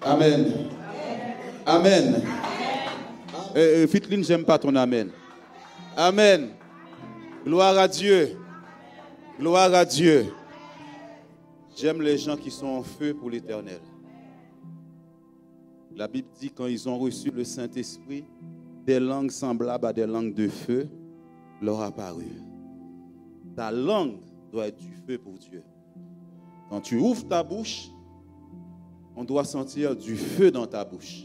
Amen. Amen. Fitline, j'aime pas ton amen. Amen. Gloire à Dieu. Gloire à Dieu. J'aime les gens qui sont en feu pour l'éternel. La Bible dit quand ils ont reçu le Saint-Esprit, des langues semblables à des langues de feu leur apparurent. Ta langue doit être du feu pour Dieu. Quand tu ouvres ta bouche, on doit sentir du feu dans ta bouche.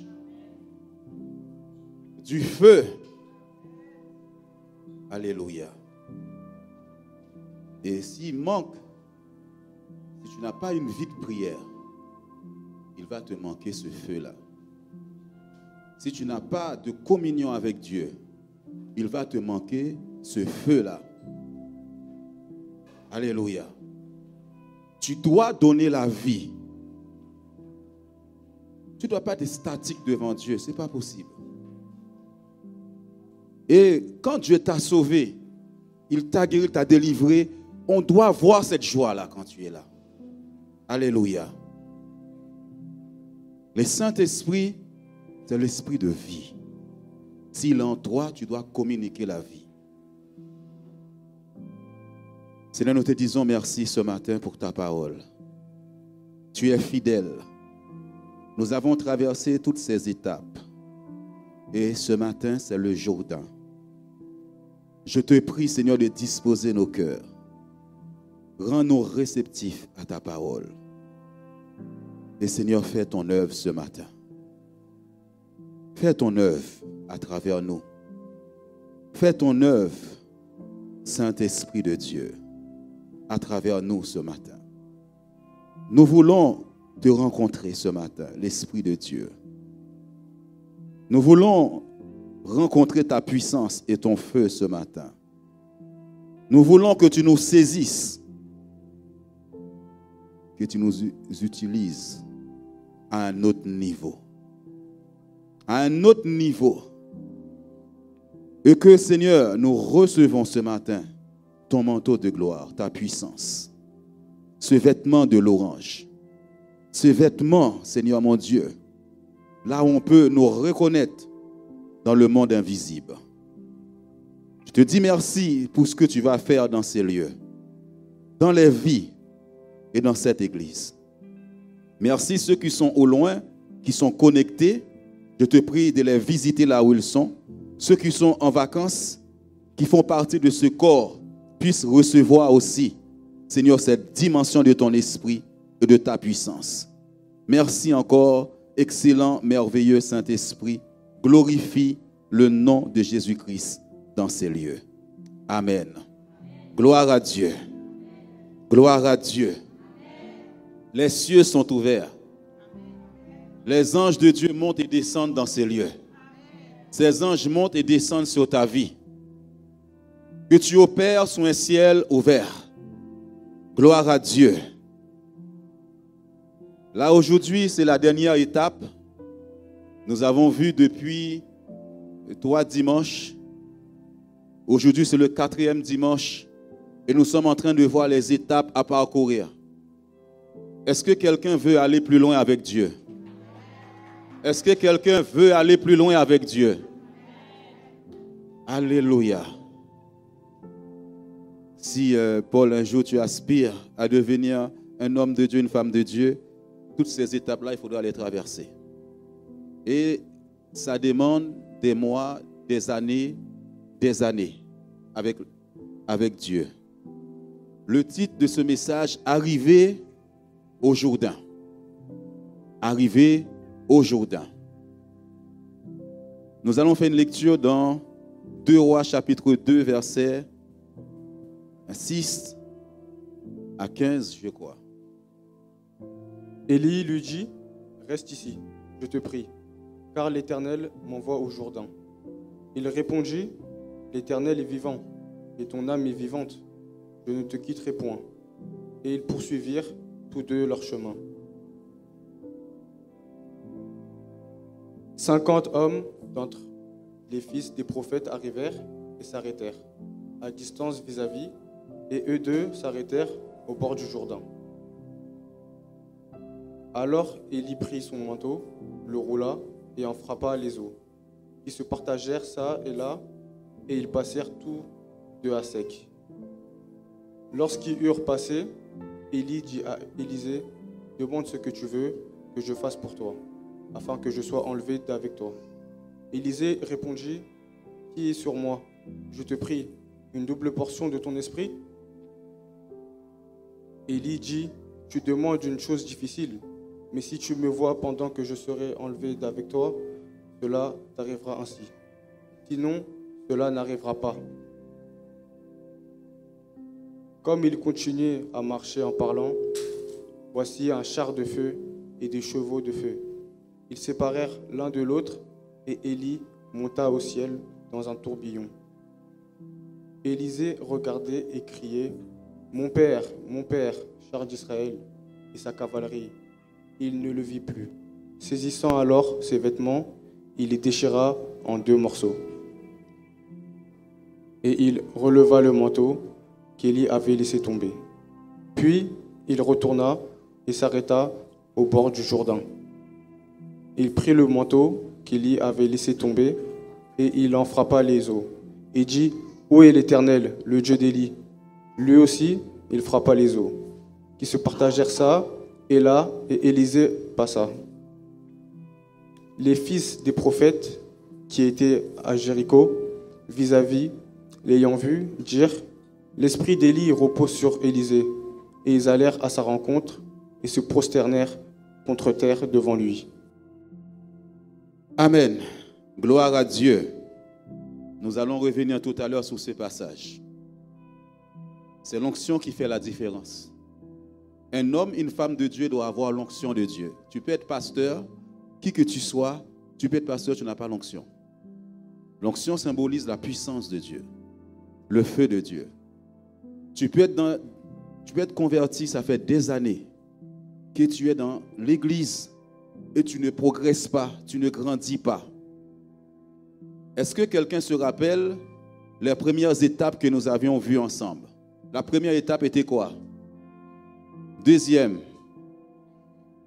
Du feu. Alléluia. Et s'il manque, si tu n'as pas une vie de prière, il va te manquer ce feu-là. Si tu n'as pas de communion avec Dieu, il va te manquer ce feu-là. Alléluia. Tu dois donner la vie. Tu ne dois pas être statique devant Dieu. Ce n'est pas possible. Et quand Dieu t'a sauvé, il t'a guéri, il t'a délivré, on doit voir cette joie-là quand tu es là. Alléluia. Le Saint-Esprit, c'est l'esprit de vie. S'il est en toi, tu dois communiquer la vie. Seigneur, nous te disons merci ce matin pour ta parole. Tu es fidèle. Nous avons traversé toutes ces étapes. Et ce matin, c'est le Jourdain. Je te prie, Seigneur, de disposer nos cœurs. Rends-nous réceptifs à ta parole. Et Seigneur, fais ton œuvre ce matin. Fais ton œuvre à travers nous. Fais ton œuvre, Saint-Esprit de Dieu, à travers nous ce matin. Nous voulons te rencontrer ce matin, l'Esprit de Dieu. Nous voulons rencontrer ta puissance et ton feu ce matin. Nous voulons que tu nous saisisses, que tu nous utilises à un autre niveau. À un autre niveau. Et que, Seigneur, nous recevons ce matin ton manteau de gloire, ta puissance, ce vêtement de l'orange, ce vêtement, Seigneur mon Dieu, là où on peut nous reconnaître dans le monde invisible. Je te dis merci pour ce que tu vas faire dans ces lieux, dans les vies et dans cette église. Merci ceux qui sont au loin, qui sont connectés. Je te prie de les visiter là où ils sont. Ceux qui sont en vacances, qui font partie de ce corps, puissent recevoir aussi, Seigneur, cette dimension de ton esprit et de ta puissance. Merci encore, excellent, merveilleux Saint-Esprit. Glorifie le nom de Jésus-Christ dans ces lieux. Amen. Gloire à Dieu. Gloire à Dieu. Les cieux sont ouverts. Les anges de Dieu montent et descendent dans ces lieux. Ces anges montent et descendent sur ta vie. Que tu opères sous un ciel ouvert. Gloire à Dieu. Là, aujourd'hui, c'est la dernière étape. Nous avons vu depuis 3 dimanches. Aujourd'hui, c'est le 4e dimanche. Et nous sommes en train de voir les étapes à parcourir. Est-ce que quelqu'un veut aller plus loin avec Dieu? Est-ce que quelqu'un veut aller plus loin avec Dieu? Alléluia. Si Paul, un jour tu aspires à devenir un homme de Dieu, une femme de Dieu, toutes ces étapes-là, il faudra les traverser. Et ça demande des mois, des années avec Dieu. Le titre de ce message, Arriver au Jourdain. Arriver au Jourdain. Nous allons faire une lecture dans 2 Rois chapitre 2 versets 6 à 15, je crois. Élie lui dit, reste ici, je te prie, car l'Éternel m'envoie au Jourdain. Il répondit, l'Éternel est vivant, et ton âme est vivante, je ne te quitterai point. Et ils poursuivirent tous deux leur chemin. 50 hommes d'entre les fils des prophètes arrivèrent et s'arrêtèrent, à distance vis-à-vis, et eux deux s'arrêtèrent au bord du Jourdain. Alors Élie prit son manteau, le roula et en frappa les eaux, qui se partagèrent ça et là, et ils passèrent tous deux à sec. Lorsqu'ils eurent passé, Élie dit à Élisée, « Demande ce que tu veux que je fasse pour toi, afin que je sois enlevé d'avec toi. » Élisée répondit, « Qui est sur moi? Je te prie, une double portion de ton esprit ?» Élie dit, « Tu demandes une chose difficile, mais si tu me vois pendant que je serai enlevé d'avec toi, cela t'arrivera ainsi. Sinon, cela n'arrivera pas. » Comme il continuait à marcher en parlant, voici un char de feu et des chevaux de feu. Ils séparèrent l'un de l'autre et Élie monta au ciel dans un tourbillon. Élisée regardait et criait, « Mon père, char d'Israël et sa cavalerie. » Il ne le vit plus. Saisissant alors ses vêtements, il les déchira en 2 morceaux. Et il releva le manteau qu'Élie avait laissé tomber. Puis il retourna et s'arrêta au bord du Jourdain. Il prit le manteau qu'Élie avait laissé tomber et il en frappa les eaux. Et dit, « Où est l'Éternel, le Dieu d'Élie ?» Lui aussi, il frappa les eaux, qui se partagèrent ça et là, et Élisée passa. Les fils des prophètes qui étaient à Jéricho, vis-à-vis, l'ayant vu, dirent, « L'esprit d'Élie repose sur Élisée. » Et ils allèrent à sa rencontre et se prosternèrent contre terre devant lui. Amen. Gloire à Dieu. Nous allons revenir tout à l'heure sur ce passage. C'est l'onction qui fait la différence. Un homme, une femme de Dieu doit avoir l'onction de Dieu. Tu peux être pasteur, qui que tu sois, tu peux être pasteur, tu n'as pas l'onction. L'onction symbolise la puissance de Dieu, le feu de Dieu. Tu peux être converti, ça fait des années que tu es dans l'église et tu ne progresses pas, tu ne grandis pas. Est-ce que quelqu'un se rappelle les premières étapes que nous avions vues ensemble? La première étape était quoi? Deuxième,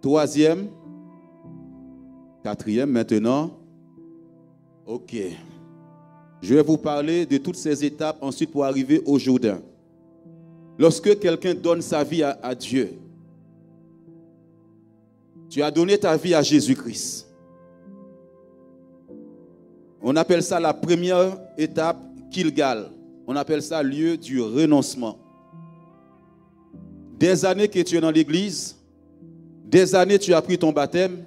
troisième, quatrième maintenant. Ok. Je vais vous parler de toutes ces étapes ensuite pour arriver au Jourdain. Lorsque quelqu'un donne sa vie à Dieu, tu as donné ta vie à Jésus-Christ. On appelle ça la première étape, Kilgal. On appelle ça lieu du renoncement. Des années que tu es dans l'église, des années tu as pris ton baptême,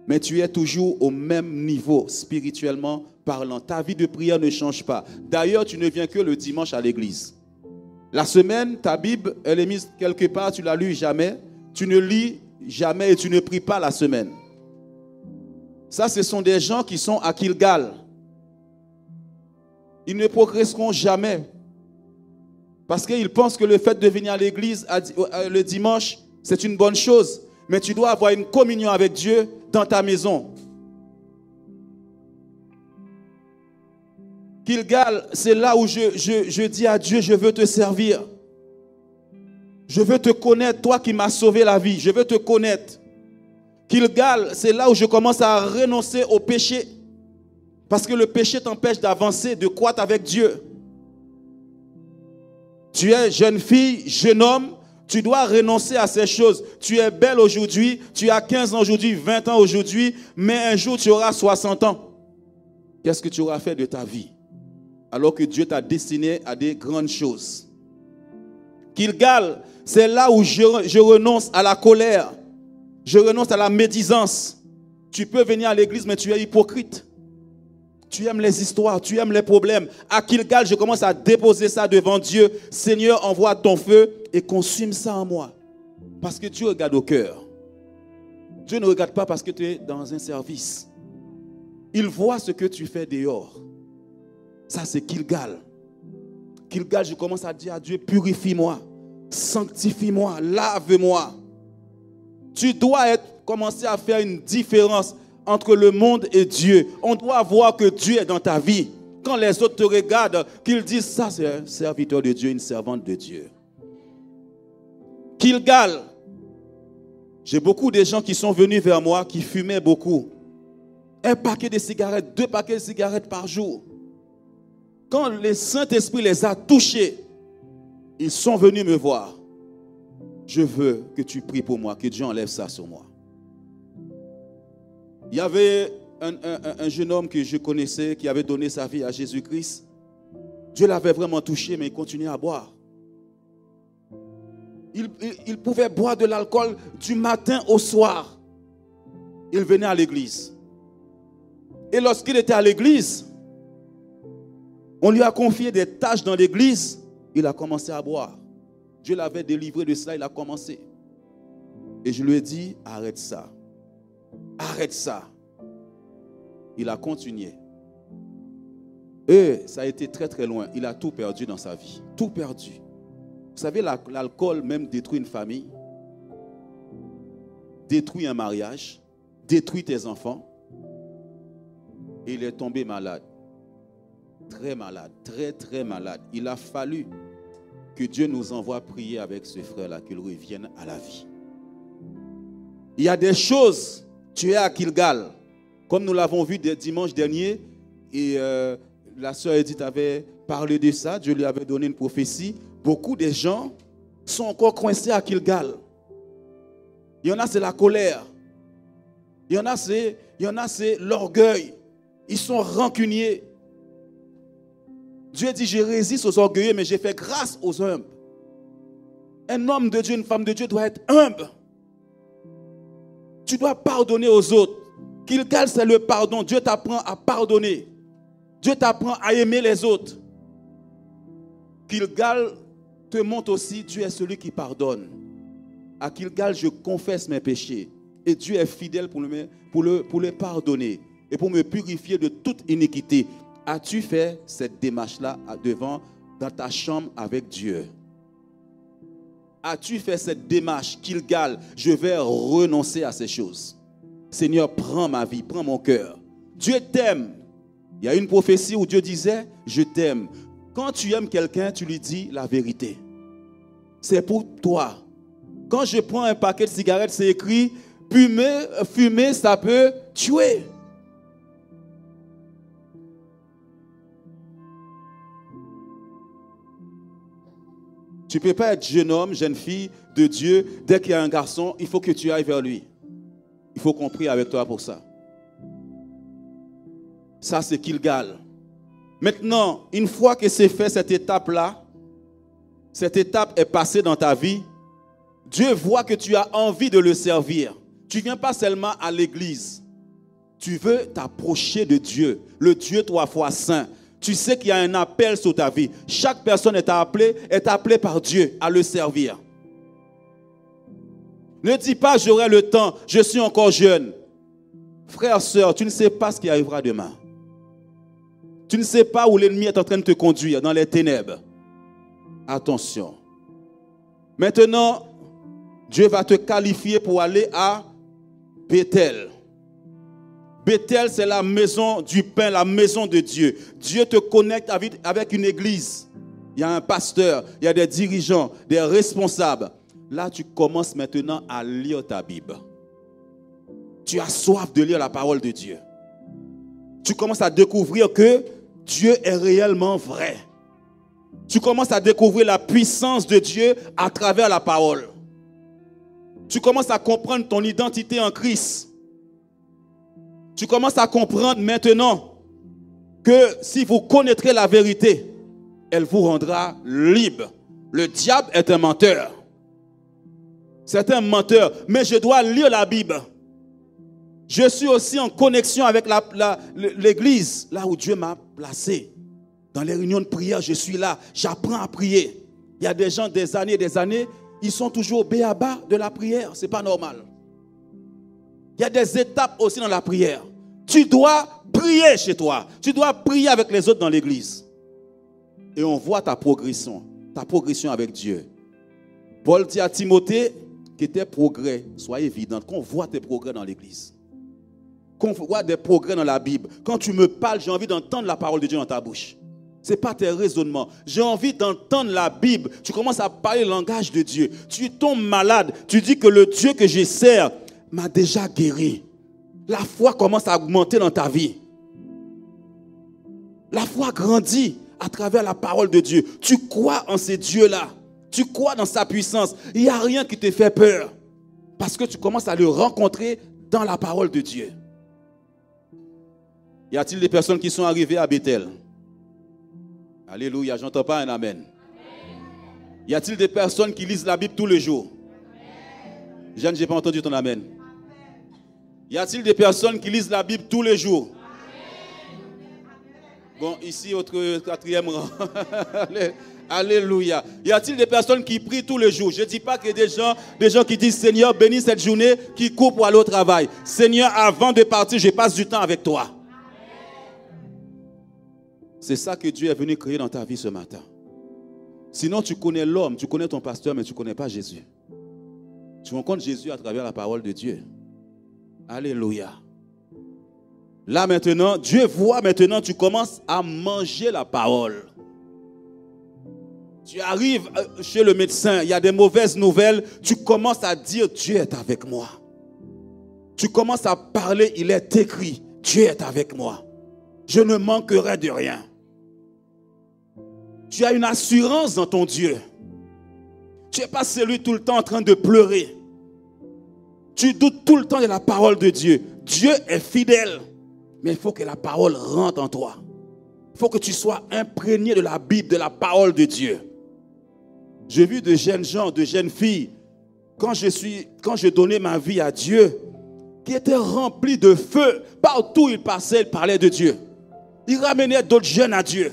mais tu es toujours au même niveau spirituellement parlant. Ta vie de prière ne change pas. D'ailleurs, tu ne viens que le dimanche à l'église. La semaine, ta Bible, elle est mise quelque part, tu ne la lis jamais. Tu ne lis jamais et tu ne pries pas la semaine. Ça, ce sont des gens qui sont à Kilgal. Ils ne progresseront jamais. Parce qu'ils pensent que le fait de venir à l'église le dimanche, c'est une bonne chose. Mais tu dois avoir une communion avec Dieu dans ta maison. Kilgal, c'est là où je dis à Dieu, je veux te servir. Je veux te connaître, toi qui m'as sauvé la vie. Je veux te connaître. Kilgal, c'est là où je commence à renoncer au péché. Parce que le péché t'empêche d'avancer, de croître avec Dieu. Tu es jeune fille, jeune homme, tu dois renoncer à ces choses. Tu es belle aujourd'hui, tu as 15 ans aujourd'hui, 20 ans aujourd'hui, mais un jour tu auras 60 ans. Qu'est-ce que tu auras fait de ta vie? Alors que Dieu t'a destiné à des grandes choses. Kilgal, c'est là où je renonce à la colère. Je renonce à la médisance. Tu peux venir à l'église, mais tu es hypocrite. Tu aimes les histoires, tu aimes les problèmes. À Kilgal, je commence à déposer ça devant Dieu. Seigneur, envoie ton feu et consume ça en moi. Parce que Dieu regarde au cœur. Dieu ne regarde pas parce que tu es dans un service. Il voit ce que tu fais dehors. Ça, c'est Kilgal. Kilgal, je commence à dire à Dieu, purifie-moi, sanctifie-moi, lave-moi. Tu dois commencer à faire une différence entre le monde et Dieu. On doit voir que Dieu est dans ta vie. Quand les autres te regardent, qu'ils disent, ça c'est un serviteur de Dieu, une servante de Dieu. Kilgal, J'ai beaucoup de gens qui sont venus vers moi qui fumaient beaucoup. Un paquet de cigarettes, 2 paquets de cigarettes par jour. Quand le Saint-Esprit les a touchés, ils sont venus me voir. Je veux que tu pries pour moi, que Dieu enlève ça sur moi. Il y avait un jeune homme que je connaissais qui avait donné sa vie à Jésus-Christ. Dieu l'avait vraiment touché, mais il continuait à boire. Il pouvait boire de l'alcool du matin au soir. Il venait à l'église. Et lorsqu'il était à l'église, on lui a confié des tâches dans l'église. Il a commencé à boire. Dieu l'avait délivré de cela, il a commencé. Et je lui ai dit, arrête ça. Arrête ça. Il a continué. Et ça a été très très loin. Il a tout perdu dans sa vie. Tout perdu. Vous savez, l'alcool même détruit une famille, détruit un mariage, détruit tes enfants. Et il est tombé malade. Très malade, très très malade. Il a fallu que Dieu nous envoie prier avec ce frère-là, qu'il revienne à la vie. Il y a des choses, tu es à Kilgal, comme nous l'avons vu dimanche dernier, et la sœur Edith avait parlé de ça, Dieu lui avait donné une prophétie. Beaucoup de gens sont encore coincés à Kilgal. Il y en a, c'est la colère. Il y en a, c'est l'orgueil. Ils sont rancuniers. Dieu dit, je résiste aux orgueilleux, mais j'ai fait grâce aux humbles. Un homme de Dieu, une femme de Dieu doit être humble. Tu dois pardonner aux autres. Kilgal, c'est le pardon. Dieu t'apprend à pardonner. Dieu t'apprend à aimer les autres. Kilgal te montre aussi, Dieu est celui qui pardonne. À Kilgal, je confesse mes péchés. Et Dieu est fidèle pour le pardonner et pour me purifier de toute iniquité. As-tu fait cette démarche-là dans ta chambre avec Dieu? As-tu fait cette démarche, Kilgal, je vais renoncer à ces choses. Seigneur, prends ma vie, prends mon cœur. Dieu t'aime. Il y a une prophétie où Dieu disait, je t'aime. Quand tu aimes quelqu'un, tu lui dis la vérité. C'est pour toi. Quand je prends un paquet de cigarettes, c'est écrit, fumer, ça peut tuer. Tu ne peux pas être jeune homme, jeune fille de Dieu. Dès qu'il y a un garçon, il faut que tu ailles vers lui. Il faut qu'on prie avec toi pour ça. Ça, c'est Kilgal. Maintenant, une fois que c'est fait, cette étape-là, cette étape est passée dans ta vie, Dieu voit que tu as envie de le servir. Tu ne viens pas seulement à l'église. Tu veux t'approcher de Dieu, le Dieu 3 fois saint. Tu sais qu'il y a un appel sur ta vie. Chaque personne est appelée par Dieu à le servir. Ne dis pas, j'aurai le temps, je suis encore jeune. Frère, sœur, tu ne sais pas ce qui arrivera demain. Tu ne sais pas où l'ennemi est en train de te conduire, dans les ténèbres. Attention. Maintenant, Dieu va te qualifier pour aller à Bethel. Bethel, c'est la maison du pain, la maison de Dieu. Dieu te connecte avec une église. Il y a un pasteur, il y a des dirigeants, des responsables. Là, tu commences maintenant à lire ta Bible. Tu as soif de lire la parole de Dieu. Tu commences à découvrir que Dieu est réellement vrai. Tu commences à découvrir la puissance de Dieu à travers la parole. Tu commences à comprendre ton identité en Christ. Tu commences à comprendre maintenant que si vous connaîtrez la vérité, elle vous rendra libre. Le diable est un menteur. C'est un menteur, mais je dois lire la Bible. Je suis aussi en connexion avec l'église, là où Dieu m'a placé. Dans les réunions de prière, je suis là, j'apprends à prier. Il y a des gens des années, ils sont toujours au b.a.-ba de la prière, ce n'est pas normal. Il y a des étapes aussi dans la prière. Tu dois prier chez toi. Tu dois prier avec les autres dans l'église. Et on voit ta progression avec Dieu. Paul dit à Timothée que tes progrès soient évidents, qu'on voit tes progrès dans l'église. Qu'on voit des progrès dans la Bible. Quand tu me parles, j'ai envie d'entendre la parole de Dieu dans ta bouche. Ce n'est pas tes raisonnements. J'ai envie d'entendre la Bible. Tu commences à parler le langage de Dieu. Tu tombes malade. Tu dis que le Dieu que je sers m'a déjà guéri. La foi commence à augmenter dans ta vie. La foi grandit à travers la parole de Dieu. Tu crois en ces dieux-là. Tu crois dans sa puissance. Il n'y a rien qui te fait peur. Parce que tu commences à le rencontrer dans la parole de Dieu. Y a-t-il des personnes qui sont arrivées à Bethel? Alléluia, j'entends pas un amen. Y a-t-il des personnes qui lisent la Bible tous les jours? Jeanne, je n'ai pas entendu ton amen. Y a-t-il des personnes qui lisent la Bible tous les jours? Bon, ici, votre quatrième rang. Alléluia. Y a-t-il des personnes qui prient tous les jours? Je ne dis pas qu'il y a des gens qui disent Seigneur, bénis cette journée, qui courent pour aller au travail. Seigneur, avant de partir, je passe du temps avec toi. C'est ça que Dieu est venu créer dans ta vie ce matin. Sinon, tu connais l'homme, tu connais ton pasteur, mais tu ne connais pas Jésus. Tu rencontres Jésus à travers la parole de Dieu. Alléluia. Là maintenant, Dieu voit maintenant, tu commences à manger la parole. Tu arrives chez le médecin, il y a des mauvaises nouvelles, tu commences à dire Dieu est avec moi. Tu commences à parler, il est écrit, Dieu est avec moi. Je ne manquerai de rien. Tu as une assurance dans ton Dieu. Tu n'es pas celui tout le temps en train de pleurer. Tu doutes tout le temps de la parole de Dieu. Dieu est fidèle. Mais il faut que la parole rentre en toi. Il faut que tu sois imprégné de la Bible, de la parole de Dieu. J'ai vu de jeunes gens, de jeunes filles, quand je donnais ma vie à Dieu, qui étaient remplis de feu. Partout où ils passaient, ils parlaient de Dieu. Ils ramenaient d'autres jeunes à Dieu.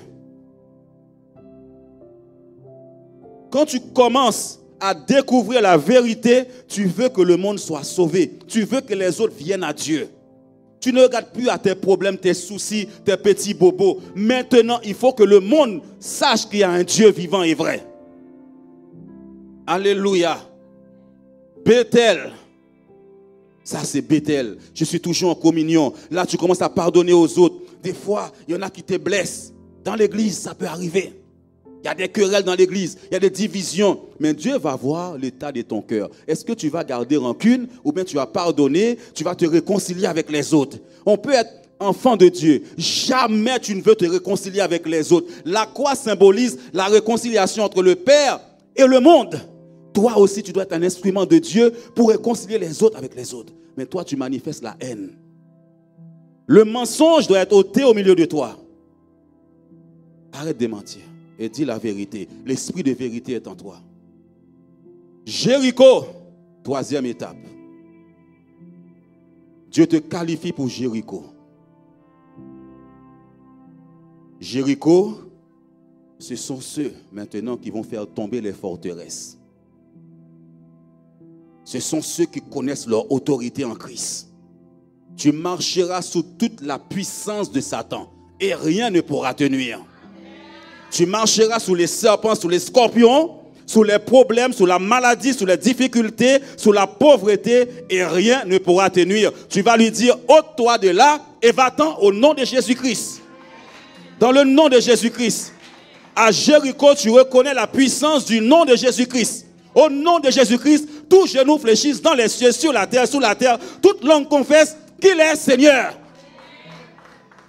Quand tu commences à découvrir la vérité, tu veux que le monde soit sauvé. Tu veux que les autres viennent à Dieu. Tu ne regardes plus à tes problèmes, tes soucis, tes petits bobos. Maintenant, il faut que le monde sache qu'il y a un Dieu vivant et vrai. Alléluia. Bethel. Ça, c'est Bethel. Je suis toujours en communion. Là, tu commences à pardonner aux autres. Des fois, il y en a qui te blessent. Dans l'église, ça peut arriver. Il y a des querelles dans l'église, il y a des divisions. Mais Dieu va voir l'état de ton cœur. Est-ce que tu vas garder rancune ou bien tu vas pardonner, tu vas te réconcilier avec les autres? On peut être enfant de Dieu. Jamais tu ne veux te réconcilier avec les autres. La croix symbolise la réconciliation entre le Père et le monde. Toi aussi, tu dois être un instrument de Dieu pour réconcilier les autres avec les autres. Mais toi, tu manifestes la haine. Le mensonge doit être ôté au milieu de toi. Arrête de mentir. Et dis la vérité. L'esprit de vérité est en toi. Jéricho, troisième étape. Dieu te qualifie pour Jéricho. Jéricho, ce sont ceux maintenant qui vont faire tomber les forteresses. Ce sont ceux qui connaissent leur autorité en Christ. Tu marcheras sous toute la puissance de Satan et rien ne pourra te nuire. Tu marcheras sous les serpents, sous les scorpions, sous les problèmes, sous la maladie, sous les difficultés, sous la pauvreté et rien ne pourra te nuire. Tu vas lui dire, ôte-toi de là et va-t'en au nom de Jésus-Christ. Dans le nom de Jésus-Christ. À Jéricho, tu reconnais la puissance du nom de Jésus-Christ. Au nom de Jésus-Christ, tous genoux fléchissent dans les cieux, sur la terre, sous la terre. Toute langue confesse qu'il est Seigneur.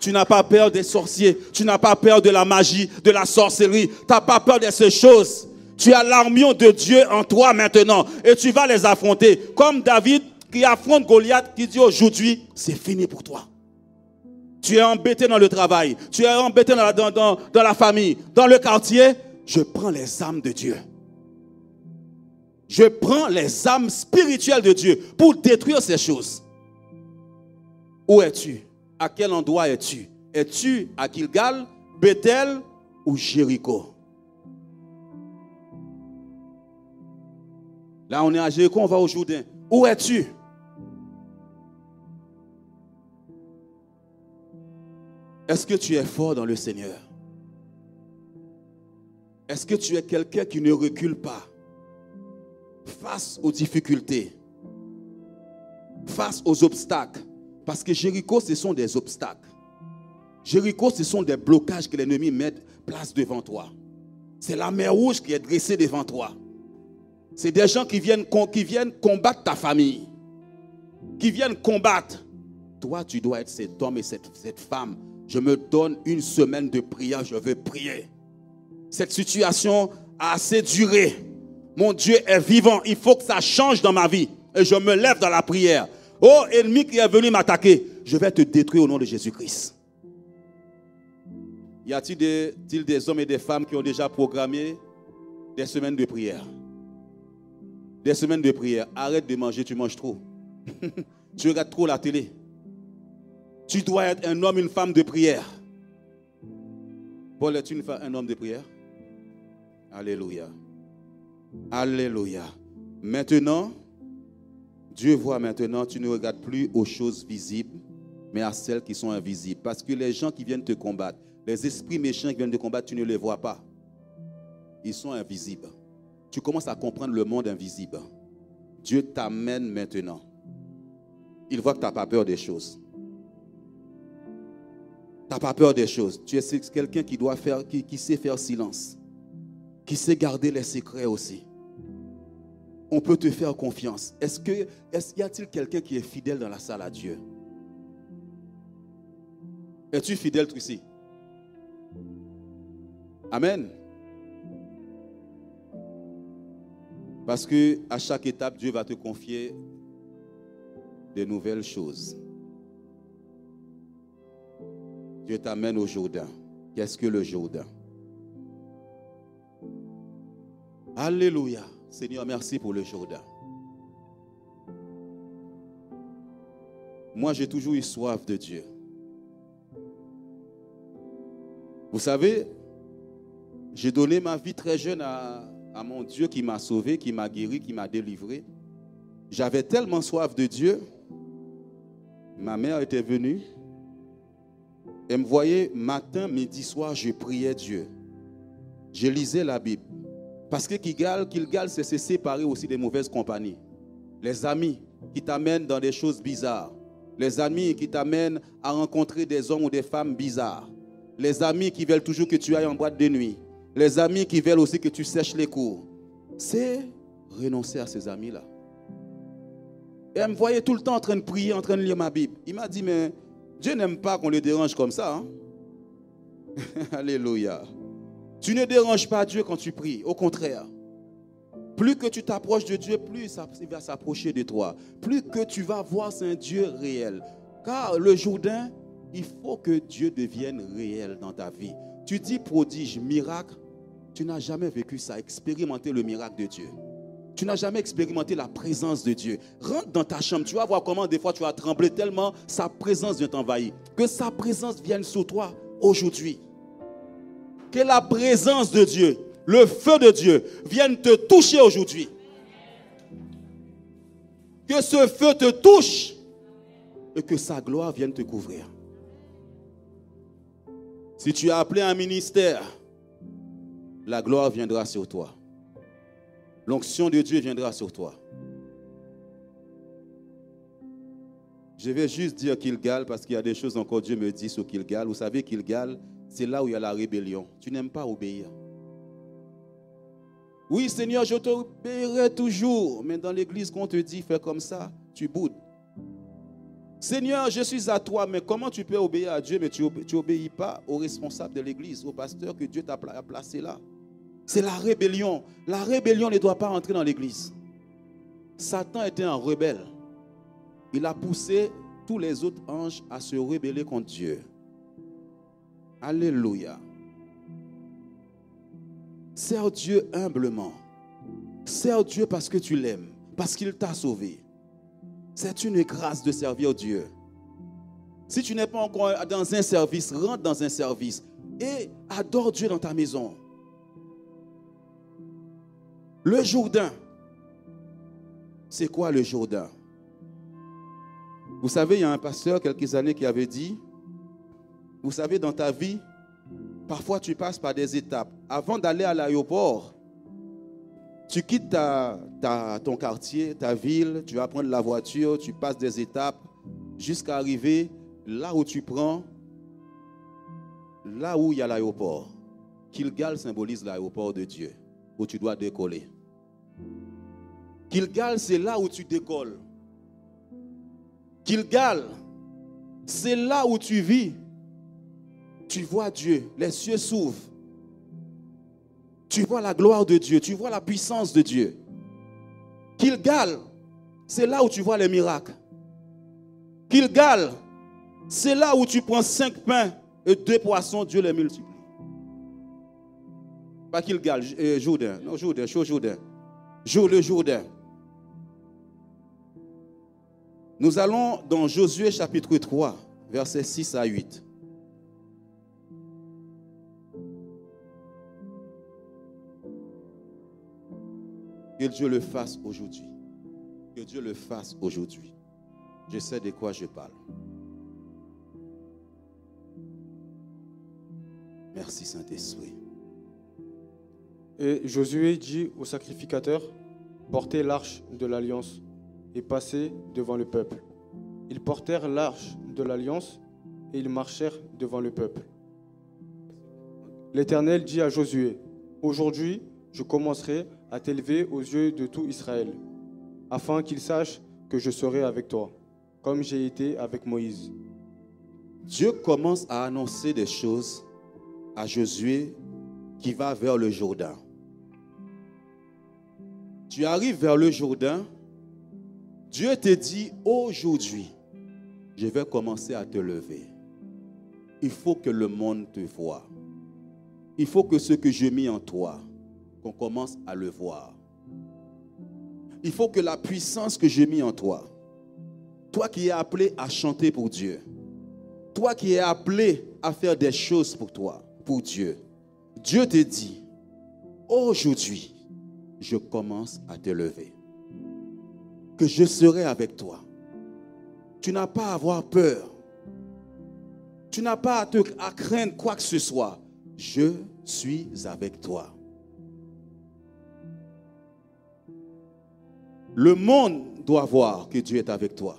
Tu n'as pas peur des sorciers. Tu n'as pas peur de la magie, de la sorcellerie. Tu n'as pas peur de ces choses. Tu as l'armure de Dieu en toi maintenant. Et tu vas les affronter. Comme David qui affronte Goliath, qui dit aujourd'hui, c'est fini pour toi. Tu es embêté dans le travail. Tu es embêté dans la famille, dans le quartier. Je prends les armes de Dieu. Je prends les armes spirituelles de Dieu pour détruire ces choses. Où es-tu? À quel endroit es-tu? Es-tu à Gilgal, Bethel ou Jéricho? Là, on est à Jéricho, on va au Jourdain. Où es-tu? Est-ce que tu es fort dans le Seigneur? Est-ce que tu es quelqu'un qui ne recule pas face aux difficultés, face aux obstacles? Parce que Jéricho, ce sont des obstacles. Jéricho, ce sont des blocages que l'ennemi met place devant toi. C'est la mer rouge qui est dressée devant toi. C'est des gens qui viennent combattre ta famille, qui viennent combattre. Toi, tu dois être cet homme et cette femme. Je me donne une semaine de prière, je veux prier. Cette situation a assez duré. Mon Dieu est vivant, il faut que ça change dans ma vie. Et je me lève dans la prière. Oh, ennemi qui est venu m'attaquer, je vais te détruire au nom de Jésus-Christ. Y a-t-il des hommes et des femmes qui ont déjà programmé des semaines de prière? Des semaines de prière. Arrête de manger, tu manges trop. Tu regardes trop la télé. Tu dois être un homme, une femme de prière. Paul, es-tu un homme de prière? Alléluia. Alléluia. Maintenant, Dieu voit maintenant, tu ne regardes plus aux choses visibles, mais à celles qui sont invisibles. Parce que les gens qui viennent te combattre, les esprits méchants qui viennent te combattre, tu ne les vois pas. Ils sont invisibles. Tu commences à comprendre le monde invisible. Dieu t'amène maintenant. Il voit que tu n'as pas peur des choses. Tu n'as pas peur des choses. Tu es quelqu'un qui sait faire silence. Qui sait garder les secrets aussi. On peut te faire confiance. Y a-t-il quelqu'un qui est fidèle dans la salle à Dieu? Es-tu fidèle ici? Amen. Parce que à chaque étape, Dieu va te confier de nouvelles choses. Dieu t'amène au Jourdain. Qu'est-ce que le Jourdain? Alléluia. Seigneur, merci pour le Jourdain. Moi, j'ai toujours eu soif de Dieu. Vous savez, j'ai donné ma vie très jeune à mon Dieu qui m'a sauvé, qui m'a guéri, qui m'a délivré. J'avais tellement soif de Dieu. Ma mère était venue. Elle me voyait matin, midi, soir, je priais Dieu. Je lisais la Bible. Parce que Kilgal, c'est se séparer aussi des mauvaises compagnies. Les amis qui t'amènent dans des choses bizarres. Les amis qui t'amènent à rencontrer des hommes ou des femmes bizarres. Les amis qui veulent toujours que tu ailles en boîte de nuit. Les amis qui veulent aussi que tu sèches les cours. C'est renoncer à ces amis-là. Et elle me voyait tout le temps en train de prier, en train de lire ma Bible. Il m'a dit, mais Dieu n'aime pas qu'on le dérange comme ça. Hein? Alléluia. Tu ne déranges pas Dieu quand tu pries. Au contraire. Plus que tu t'approches de Dieu, plus il va s'approcher de toi. Plus que tu vas voir, c'est un Dieu réel. Car le Jourdain, il faut que Dieu devienne réel dans ta vie. Tu dis prodige, miracle, tu n'as jamais vécu ça, expérimenté le miracle de Dieu. Tu n'as jamais expérimenté la présence de Dieu. Rentre dans ta chambre, tu vas voir comment des fois tu vas trembler tellement sa présence vient t'envahir. Que sa présence vienne sur toi aujourd'hui. Que la présence de Dieu, le feu de Dieu vienne te toucher aujourd'hui. Que ce feu te touche et que sa gloire vienne te couvrir. Si tu as appelé un ministère, la gloire viendra sur toi. L'onction de Dieu viendra sur toi. Je vais juste dire Kilgal parce qu'il y a des choses encore Dieu me dit sur Kilgal. Vous savez, Kilgal, c'est là où il y a la rébellion. Tu n'aimes pas obéir. Oui, Seigneur, je t'obéirai toujours. Mais dans l'église, quand on te dit fais comme ça, tu boudes. Seigneur, je suis à toi, mais comment tu peux obéir à Dieu, mais tu n'obéis pas au responsable de l'église, au pasteur que Dieu t'a placé là? C'est la rébellion. La rébellion ne doit pas entrer dans l'église. Satan était un rebelle. Il a poussé tous les autres anges à se rebeller contre Dieu. Alléluia. Sers Dieu humblement. Sers Dieu parce que tu l'aimes, parce qu'il t'a sauvé. C'est une grâce de servir Dieu. Si tu n'es pas encore dans un service, rentre dans un service et adore Dieu dans ta maison. Le Jourdain. C'est quoi le Jourdain? Vous savez, il y a un pasteur quelques années qui avait dit, vous savez, dans ta vie, parfois tu passes par des étapes. Avant d'aller à l'aéroport, tu quittes ton quartier, ta ville, tu vas prendre la voiture, tu passes des étapes jusqu'à arriver là où tu prends, là où il y a l'aéroport. Gilgal symbolise l'aéroport de Dieu, où tu dois décoller. Gilgal, c'est là où tu décolles. Gilgal, c'est là où tu vis. Tu vois Dieu, les cieux s'ouvrent. Tu vois la gloire de Dieu, tu vois la puissance de Dieu. Gilgal, c'est là où tu vois les miracles. Gilgal, c'est là où tu prends 5 pains et 2 poissons, Dieu les multiplie. Pas Gilgal, Jourdain, non Jourdain, Jourdain. Le Jourdain. Nous allons dans Josué chapitre 3, versets 6 à 8. Que Dieu le fasse aujourd'hui. Que Dieu le fasse aujourd'hui. Je sais de quoi je parle. Merci Saint-Esprit. Et Josué dit au sacrificateur, portez l'arche de l'alliance et passez devant le peuple. Ils portèrent l'arche de l'alliance et ils marchèrent devant le peuple. L'Éternel dit à Josué, aujourd'hui, je commencerai à t'élever aux yeux de tout Israël, afin qu'ils sachent que je serai avec toi, comme j'ai été avec Moïse. Dieu commence à annoncer des choses à Josué qui va vers le Jourdain. Tu arrives vers le Jourdain, Dieu te dit aujourd'hui, je vais commencer à te lever. Il faut que le monde te voie. Il faut que ce que j'ai mis en toi, qu'on commence à le voir. Il faut que la puissance que j'ai mis en toi, toi qui es appelé à chanter pour Dieu, toi qui es appelé à faire des choses pour toi, pour Dieu, Dieu te dit, aujourd'hui, je commence à te lever. Que je serai avec toi. Tu n'as pas à avoir peur. Tu n'as pas à craindre quoi que ce soit. Je suis avec toi. Le monde doit voir que Dieu est avec toi.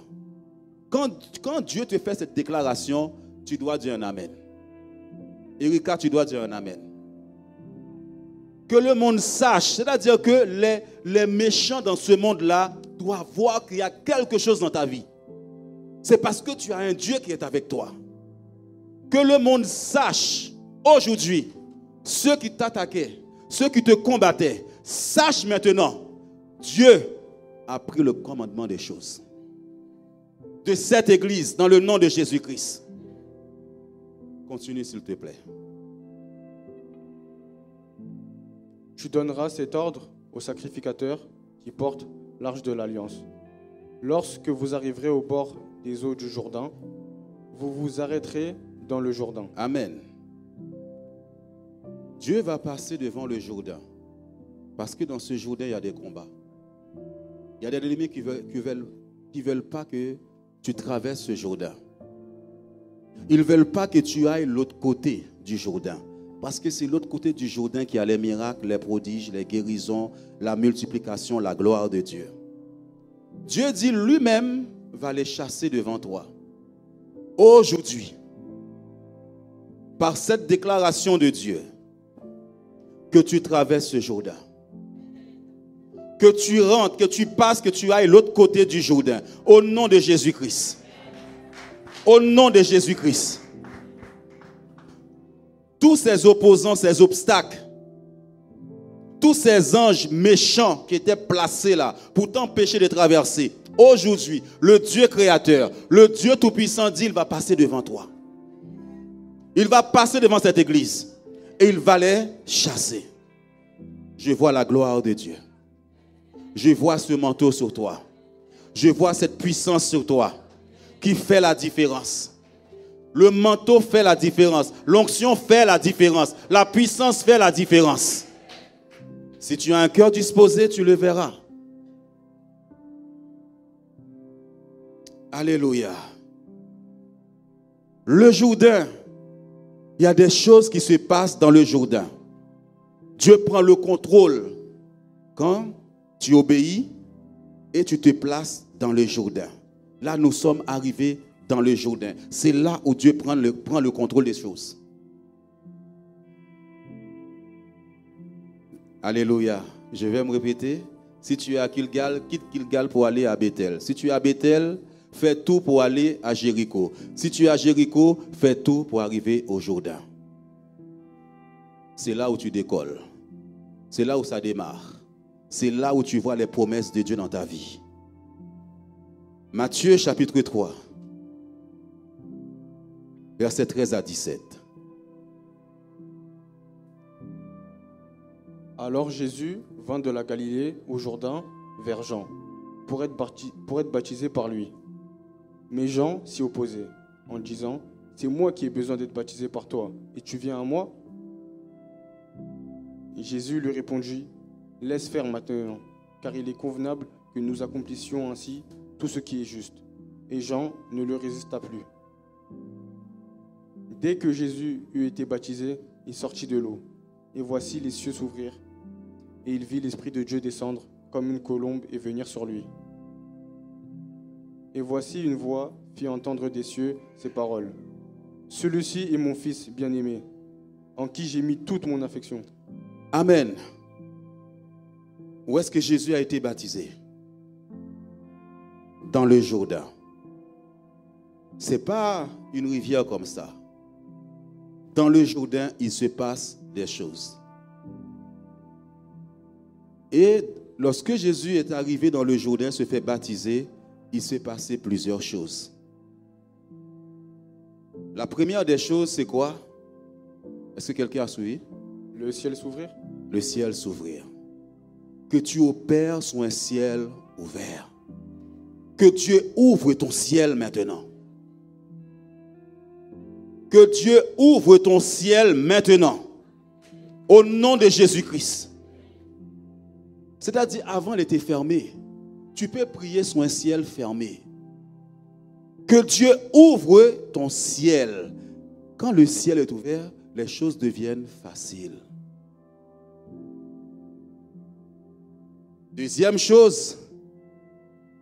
Quand Dieu te fait cette déclaration, tu dois dire un amen. Erika, tu dois dire un amen. Que le monde sache, c'est-à-dire que les méchants dans ce monde-là doivent voir qu'il y a quelque chose dans ta vie. C'est parce que tu as un Dieu qui est avec toi. Que le monde sache aujourd'hui, ceux qui t'attaquaient, ceux qui te combattaient, sache maintenant, Dieu a pris le commandement des choses. De cette église, dans le nom de Jésus-Christ. Continue s'il te plaît. Tu donneras cet ordre au sacrificateur qui porte l'arche de l'alliance. Lorsque vous arriverez au bord des eaux du Jourdain, vous vous arrêterez dans le Jourdain. Amen. Dieu va passer devant le Jourdain. Parce que dans ce Jourdain, il y a des combats. Il y a des ennemis qui veulent pas que tu traverses ce Jourdain. Ils ne veulent pas que tu ailles l'autre côté du Jourdain. Parce que c'est l'autre côté du Jourdain qui a les miracles, les prodiges, les guérisons, la multiplication, la gloire de Dieu. Dieu dit lui-même va les chasser devant toi. Aujourd'hui, par cette déclaration de Dieu, que tu traverses ce Jourdain. Que tu rentres, que tu passes, que tu ailles l'autre côté du Jourdain. Au nom de Jésus-Christ. Au nom de Jésus-Christ. Tous ces opposants, ces obstacles, tous ces anges méchants qui étaient placés là pour t'empêcher de traverser, aujourd'hui, le Dieu créateur, le Dieu tout-puissant dit, il va passer devant toi. Il va passer devant cette église et il va les chasser. Je vois la gloire de Dieu. Je vois ce manteau sur toi. Je vois cette puissance sur toi qui fait la différence. Le manteau fait la différence. L'onction fait la différence. La puissance fait la différence. Si tu as un cœur disposé, tu le verras. Alléluia. Le Jourdain, il y a des choses qui se passent dans le Jourdain. Dieu prend le contrôle quand tu obéis et tu te places dans le Jourdain. Là, nous sommes arrivés dans le Jourdain. C'est là où Dieu prend le contrôle des choses. Alléluia. Je vais me répéter. Si tu es à Gilgal, quitte Gilgal pour aller à Bethel. Si tu es à Bethel, fais tout pour aller à Jéricho. Si tu es à Jéricho, fais tout pour arriver au Jourdain. C'est là où tu décolles. C'est là où ça démarre. C'est là où tu vois les promesses de Dieu dans ta vie. Matthieu chapitre 3, versets 13 à 17. Alors Jésus vint de la Galilée au Jourdain vers Jean pour être baptisé par lui. Mais Jean s'y opposait en disant « C'est moi qui ai besoin d'être baptisé par toi, et tu viens à moi ?» Et Jésus lui répondit « Laisse faire maintenant, car il est convenable que nous accomplissions ainsi tout ce qui est juste. » Et Jean ne le résista plus. Dès que Jésus eut été baptisé, il sortit de l'eau. Et voici les cieux s'ouvrir, et il vit l'Esprit de Dieu descendre comme une colombe et venir sur lui. Et voici une voix fit entendre des cieux ces paroles. « Celui-ci est mon Fils bien-aimé, en qui j'ai mis toute mon affection. » Amen. Où est-ce que Jésus a été baptisé? Dans le Jourdain. Ce n'est pas une rivière comme ça. Dans le Jourdain, il se passe des choses. Et lorsque Jésus est arrivé dans le Jourdain, se fait baptiser, il s'est passé plusieurs choses. La première des choses, c'est quoi? Est-ce que quelqu'un a suivi? Le ciel s'ouvrir. Le ciel s'ouvrir. Que tu opères sur un ciel ouvert. Que Dieu ouvre ton ciel maintenant. Que Dieu ouvre ton ciel maintenant. Au nom de Jésus-Christ. C'est-à-dire, avant, il était fermé. Tu peux prier sur un ciel fermé. Que Dieu ouvre ton ciel. Quand le ciel est ouvert, les choses deviennent faciles. Deuxième chose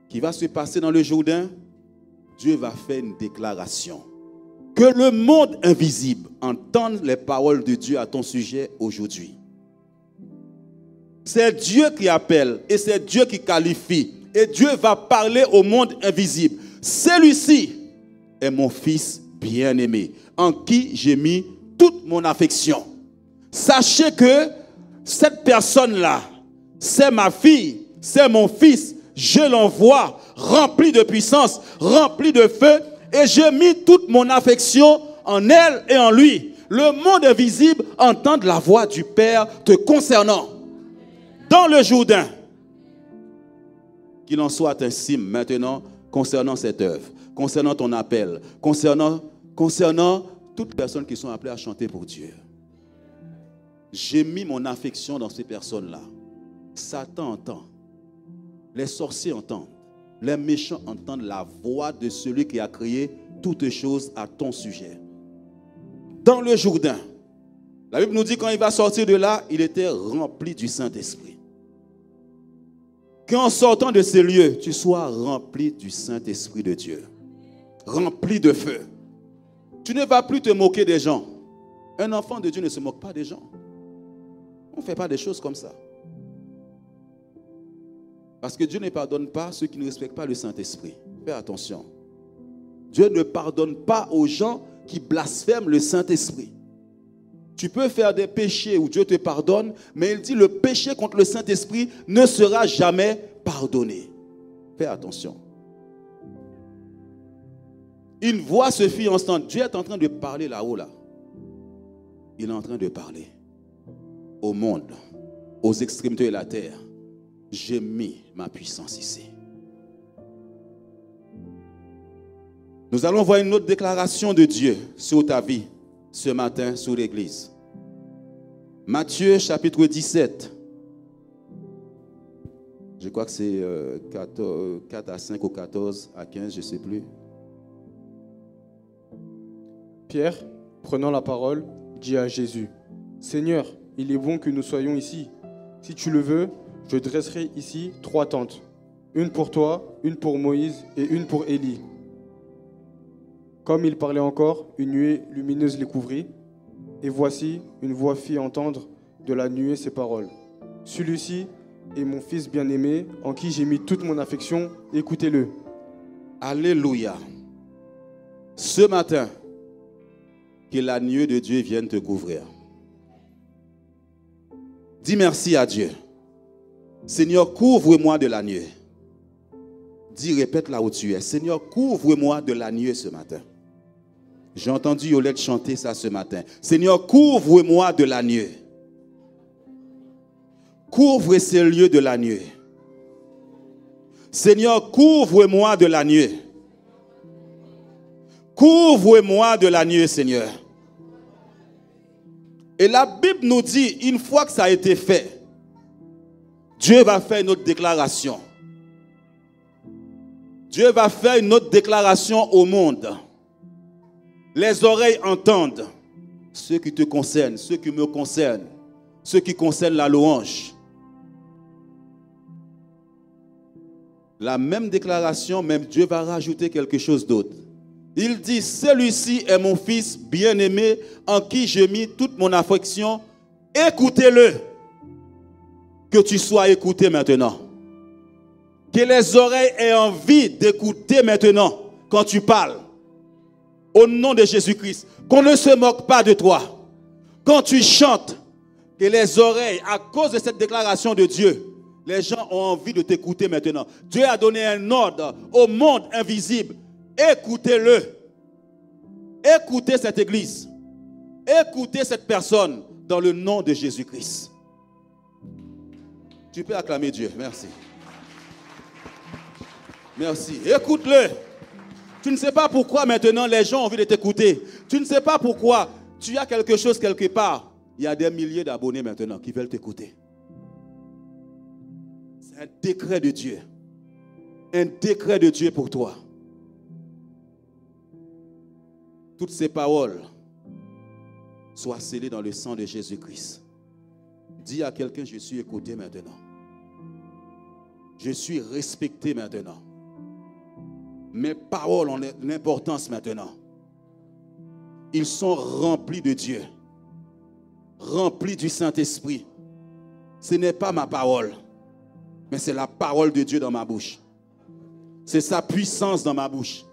qui va se passer dans le Jourdain, Dieu va faire une déclaration. Que le monde invisible entende les paroles de Dieu à ton sujet aujourd'hui. C'est Dieu qui appelle et c'est Dieu qui qualifie. Et Dieu va parler au monde invisible. Celui-ci est mon Fils bien-aimé, en qui j'ai mis toute mon affection. Sachez que cette personne-là, c'est ma fille, c'est mon fils. Je l'envoie rempli de puissance, rempli de feu, et j'ai mis toute mon affection en elle et en lui. Le monde invisible entend la voix du Père te concernant. Dans le Jourdain, qu'il en soit ainsi maintenant concernant cette œuvre, concernant ton appel, concernant toutes les personnes qui sont appelées à chanter pour Dieu. J'ai mis mon affection dans ces personnes-là. Satan entend, les sorciers entendent, les méchants entendent la voix de celui qui a créé toutes choses à ton sujet. Dans le Jourdain, la Bible nous dit quand il va sortir de là, il était rempli du Saint-Esprit. Qu'en sortant de ces lieux, tu sois rempli du Saint-Esprit de Dieu, rempli de feu. Tu ne vas plus te moquer des gens. Un enfant de Dieu ne se moque pas des gens. On ne fait pas des choses comme ça. Parce que Dieu ne pardonne pas ceux qui ne respectent pas le Saint-Esprit. Fais attention. Dieu ne pardonne pas aux gens qui blasphèment le Saint-Esprit. Tu peux faire des péchés où Dieu te pardonne, mais il dit le péché contre le Saint-Esprit ne sera jamais pardonné. Fais attention. Une voix se fit entendre. Dieu est en train de parler là-haut, là. Il est en train de parler au monde, aux extrémités de la terre. J'ai mis ma puissance ici. Nous allons voir une autre déclaration de Dieu sur ta vie ce matin, sur l'église. Matthieu chapitre 17. Je crois que c'est 4 à 5 ou 14 à 15, je ne sais plus. Pierre, prenant la parole, dit à Jésus, « Seigneur, il est bon que nous soyons ici. Si tu le veux, je dresserai ici 3 tentes, une pour toi, une pour Moïse et une pour Élie. » Comme il parlait encore, une nuée lumineuse les couvrit, et voici, une voix fit entendre de la nuée ces paroles. « Celui-ci est mon fils bien-aimé, en qui j'ai mis toute mon affection. Écoutez-le. Alléluia. Ce matin, que l'agneau de Dieu vienne te couvrir. Dis merci à Dieu. Seigneur, couvre-moi de l'agneau. Dis, répète là où tu es. Seigneur, couvre-moi de l'agneau ce matin. J'ai entendu Yolette chanter ça ce matin. Seigneur, couvre-moi de l'agneau. Couvre ces lieux de l'agneau. Seigneur, couvre-moi de l'agneau. Couvre-moi de l'agneau, Seigneur. Et la Bible nous dit, une fois que ça a été fait, Dieu va faire une autre déclaration. Dieu va faire une autre déclaration au monde. Les oreilles entendent ce qui te concerne, ce qui me concerne, ce qui concerne la louange. La même déclaration, même Dieu va rajouter quelque chose d'autre. Il dit, celui-ci est mon fils bien-aimé en qui j'ai mis toute mon affection. Écoutez-le. Que tu sois écouté maintenant. Que les oreilles aient envie d'écouter maintenant quand tu parles. Au nom de Jésus-Christ. Qu'on ne se moque pas de toi. Quand tu chantes, que les oreilles, à cause de cette déclaration de Dieu, les gens ont envie de t'écouter maintenant. Dieu a donné un ordre au monde invisible. Écoutez-le. Écoutez cette église. Écoutez cette personne dans le nom de Jésus-Christ. Tu peux acclamer Dieu. Merci. Merci. Écoute-le. Tu ne sais pas pourquoi maintenant les gens ont envie de t'écouter. Tu ne sais pas pourquoi tu as quelque chose quelque part. Il y a des milliers d'abonnés maintenant qui veulent t'écouter. C'est un décret de Dieu. Un décret de Dieu pour toi. Toutes ces paroles soient scellées dans le sang de Jésus-Christ. Dis à quelqu'un, je suis écouté maintenant. Je suis respecté maintenant. Mes paroles ont une importance maintenant. Ils sont remplis de Dieu. Remplis du Saint-Esprit. Ce n'est pas ma parole, mais c'est la parole de Dieu dans ma bouche. C'est sa puissance dans ma bouche.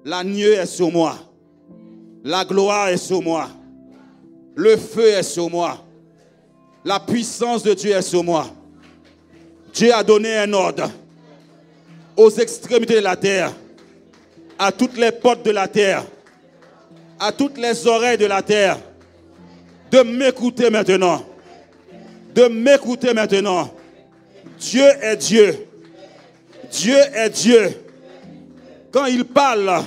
L'agneau est sur moi. La gloire est sur moi. Le feu est sur moi. La puissance de Dieu est sur moi. Dieu a donné un ordre aux extrémités de la terre, à toutes les portes de la terre, à toutes les oreilles de la terre, de m'écouter maintenant. De m'écouter maintenant. Dieu est Dieu. Dieu est Dieu. Quand il parle,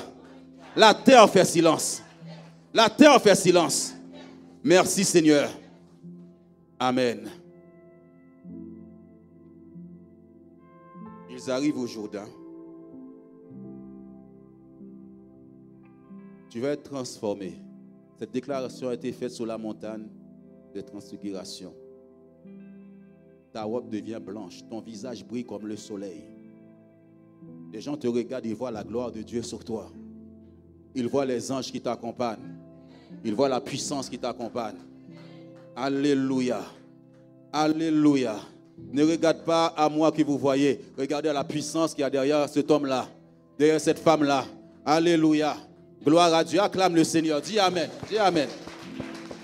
la terre fait silence. La terre fait silence. Merci Seigneur. Amen. Ils arrivent au Jourdain. Tu vas être transformé. Cette déclaration a été faite sur la montagne de transfiguration. Ta robe devient blanche, ton visage brille comme le soleil. Les gens te regardent, ils voient la gloire de Dieu sur toi. Ils voient les anges qui t'accompagnent. Ils voient la puissance qui t'accompagne. Alléluia. Alléluia. Ne regarde pas à moi que vous voyez. Regardez la puissance qu'il y a derrière cet homme-là, derrière cette femme-là. Alléluia. Gloire à Dieu. Acclame le Seigneur. Dis Amen. Dis Amen.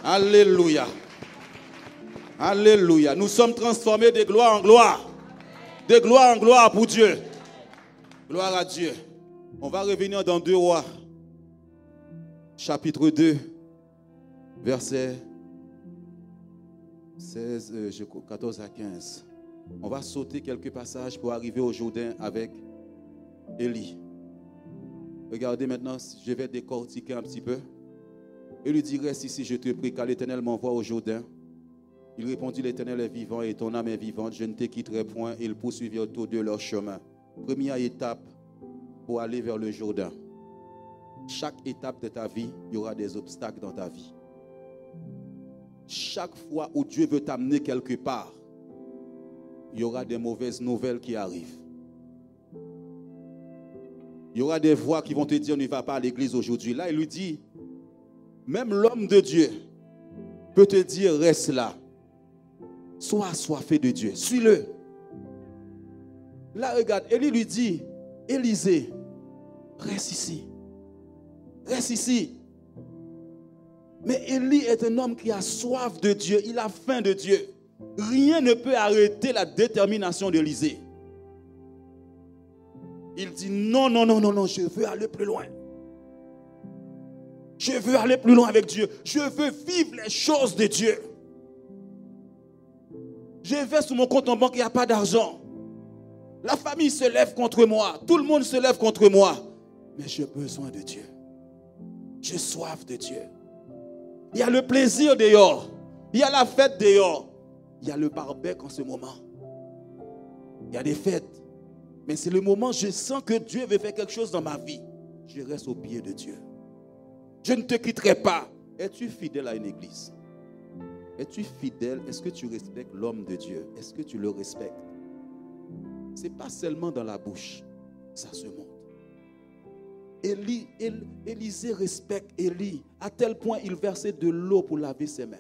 Alléluia. Alléluia. Nous sommes transformés de gloire en gloire. De gloire en gloire pour Dieu. Gloire à Dieu. On va revenir dans 2 Rois. Chapitre 2. Verset 14 à 15. On va sauter quelques passages pour arriver au Jourdain avec Élie. Regardez maintenant, je vais décortiquer un petit peu. Élie dit, reste ici, je te prie, car l'Éternel m'envoie au Jourdain. Il répondit, l'Éternel est vivant et ton âme est vivante, je ne te quitterai point. Ils poursuivirent autour de leur chemin. Première étape pour aller vers le Jourdain. Chaque étape de ta vie, il y aura des obstacles dans ta vie. Chaque fois où Dieu veut t'amener quelque part, il y aura des mauvaises nouvelles qui arrivent. Il y aura des voix qui vont te dire, ne va pas à l'église aujourd'hui. Là, il lui dit, même l'homme de Dieu peut te dire, reste là. Sois assoiffé de Dieu. Suis-le. Là, regarde, Élie lui dit, Élisée, reste ici. Reste ici. Mais Élie est un homme qui a soif de Dieu. Il a faim de Dieu. Rien ne peut arrêter la détermination d'Élisée. Il dit non, non, non, non, non, je veux aller plus loin. Je veux aller plus loin avec Dieu. Je veux vivre les choses de Dieu. Je vais sur mon compte en banque, il n'y a pas d'argent. La famille se lève contre moi. Tout le monde se lève contre moi. Mais j'ai besoin de Dieu. J'ai soif de Dieu. Il y a le plaisir dehors. Il y a la fête dehors. Il y a le barbecue en ce moment. Il y a des fêtes. Mais c'est le moment où je sens que Dieu veut faire quelque chose dans ma vie. Je reste au pied de Dieu. Je ne te quitterai pas. Es-tu fidèle à une église? Es-tu fidèle? Est-ce que tu respectes l'homme de Dieu? Est-ce que tu le respectes? Ce n'est pas seulement dans la bouche. Ça se montre. Élisée respecte Élie à tel point il versait de l'eau pour laver ses mains.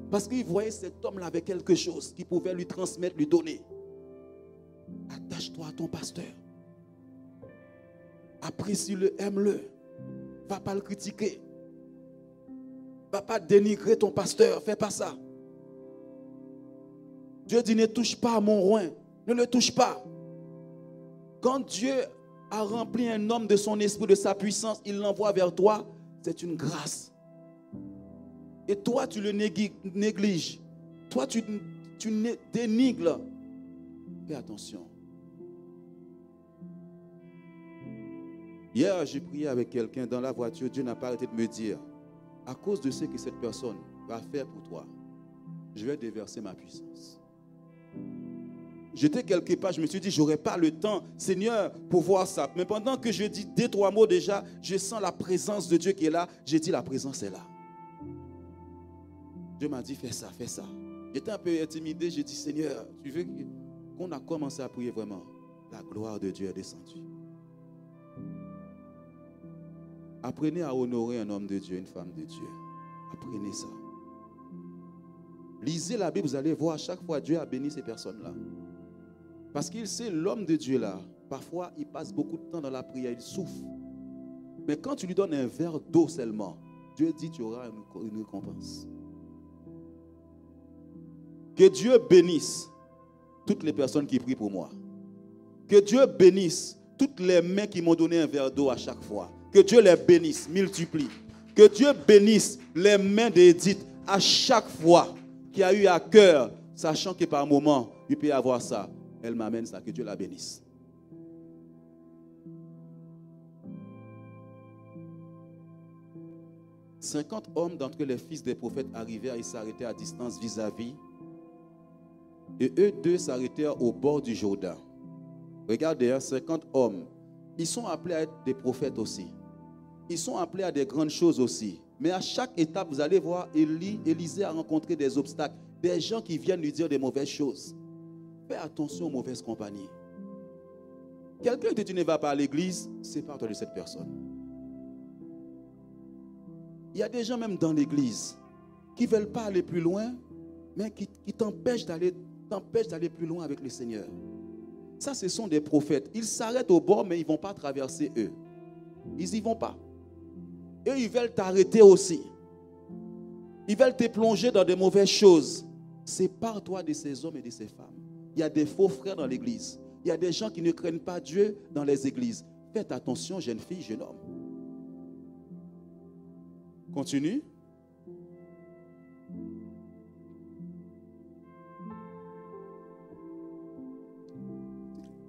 Parce qu'il voyait cet homme-là avec quelque chose qu'il pouvait lui transmettre, lui donner. Attache-toi à ton pasteur. Apprécie-le, aime-le. Va pas le critiquer. Va pas dénigrer ton pasteur. Fais pas ça. Dieu dit ne touche pas à mon roi. Ne le touche pas. Quand Dieu a rempli un homme de son esprit, de sa puissance, il l'envoie vers toi. C'est une grâce. Et toi, tu le négliges. Toi, tu dénigres. Fais attention. Hier, j'ai prié avec quelqu'un dans la voiture. Dieu n'a pas arrêté de me dire, à cause de ce que cette personne va faire pour toi, je vais déverser ma puissance. J'étais quelque part, je me suis dit, je n'aurai pas le temps, Seigneur, pour voir ça. Mais pendant que je dis 2-3 mots déjà, je sens la présence de Dieu qui est là. J'ai dit, la présence est là. Dieu m'a dit, fais ça, fais ça. J'étais un peu intimidé, j'ai dit, Seigneur, tu veux qu'on a commencé à prier vraiment? La gloire de Dieu est descendue. Apprenez à honorer un homme de Dieu, une femme de Dieu. Apprenez ça. Lisez la Bible, vous allez voir, à chaque fois Dieu a béni ces personnes-là. Parce qu'il sait, l'homme de Dieu là, parfois il passe beaucoup de temps dans la prière, il souffre. Mais quand tu lui donnes un verre d'eau seulement, Dieu dit tu auras une récompense. Que Dieu bénisse toutes les personnes qui prient pour moi. Que Dieu bénisse toutes les mains qui m'ont donné un verre d'eau à chaque fois. Que Dieu les bénisse, multiplie. Que Dieu bénisse les mains d'Édith à chaque fois qui a eu à cœur, sachant que par moment, il peut y avoir ça. Elle m'amène ça, que Dieu la bénisse. « 50 hommes d'entre les fils des prophètes arrivèrent et s'arrêtaient à distance vis-à-vis. Et eux deux s'arrêtèrent au bord du Jourdain. » Regardez, 50 hommes. Ils sont appelés à être des prophètes aussi. Ils sont appelés à des grandes choses aussi. Mais à chaque étape, vous allez voir, Élisée a rencontré des obstacles. Des gens qui viennent lui dire des mauvaises choses. Fais attention aux mauvaises compagnies. Quelqu'un qui dit ne va pas à l'église, sépare-toi de cette personne. Il y a des gens même dans l'église qui ne veulent pas aller plus loin, mais qui t'empêchent d'aller plus loin avec le Seigneur. Ça, ce sont des prophètes. Ils s'arrêtent au bord, mais ils ne vont pas traverser eux. Ils n'y vont pas. Et ils veulent t'arrêter aussi. Ils veulent te plonger dans des mauvaises choses. Sépare-toi de ces hommes et de ces femmes. Il y a des faux frères dans l'église. Il y a des gens qui ne craignent pas Dieu dans les églises. Faites attention, jeune fille, jeune homme. Continue.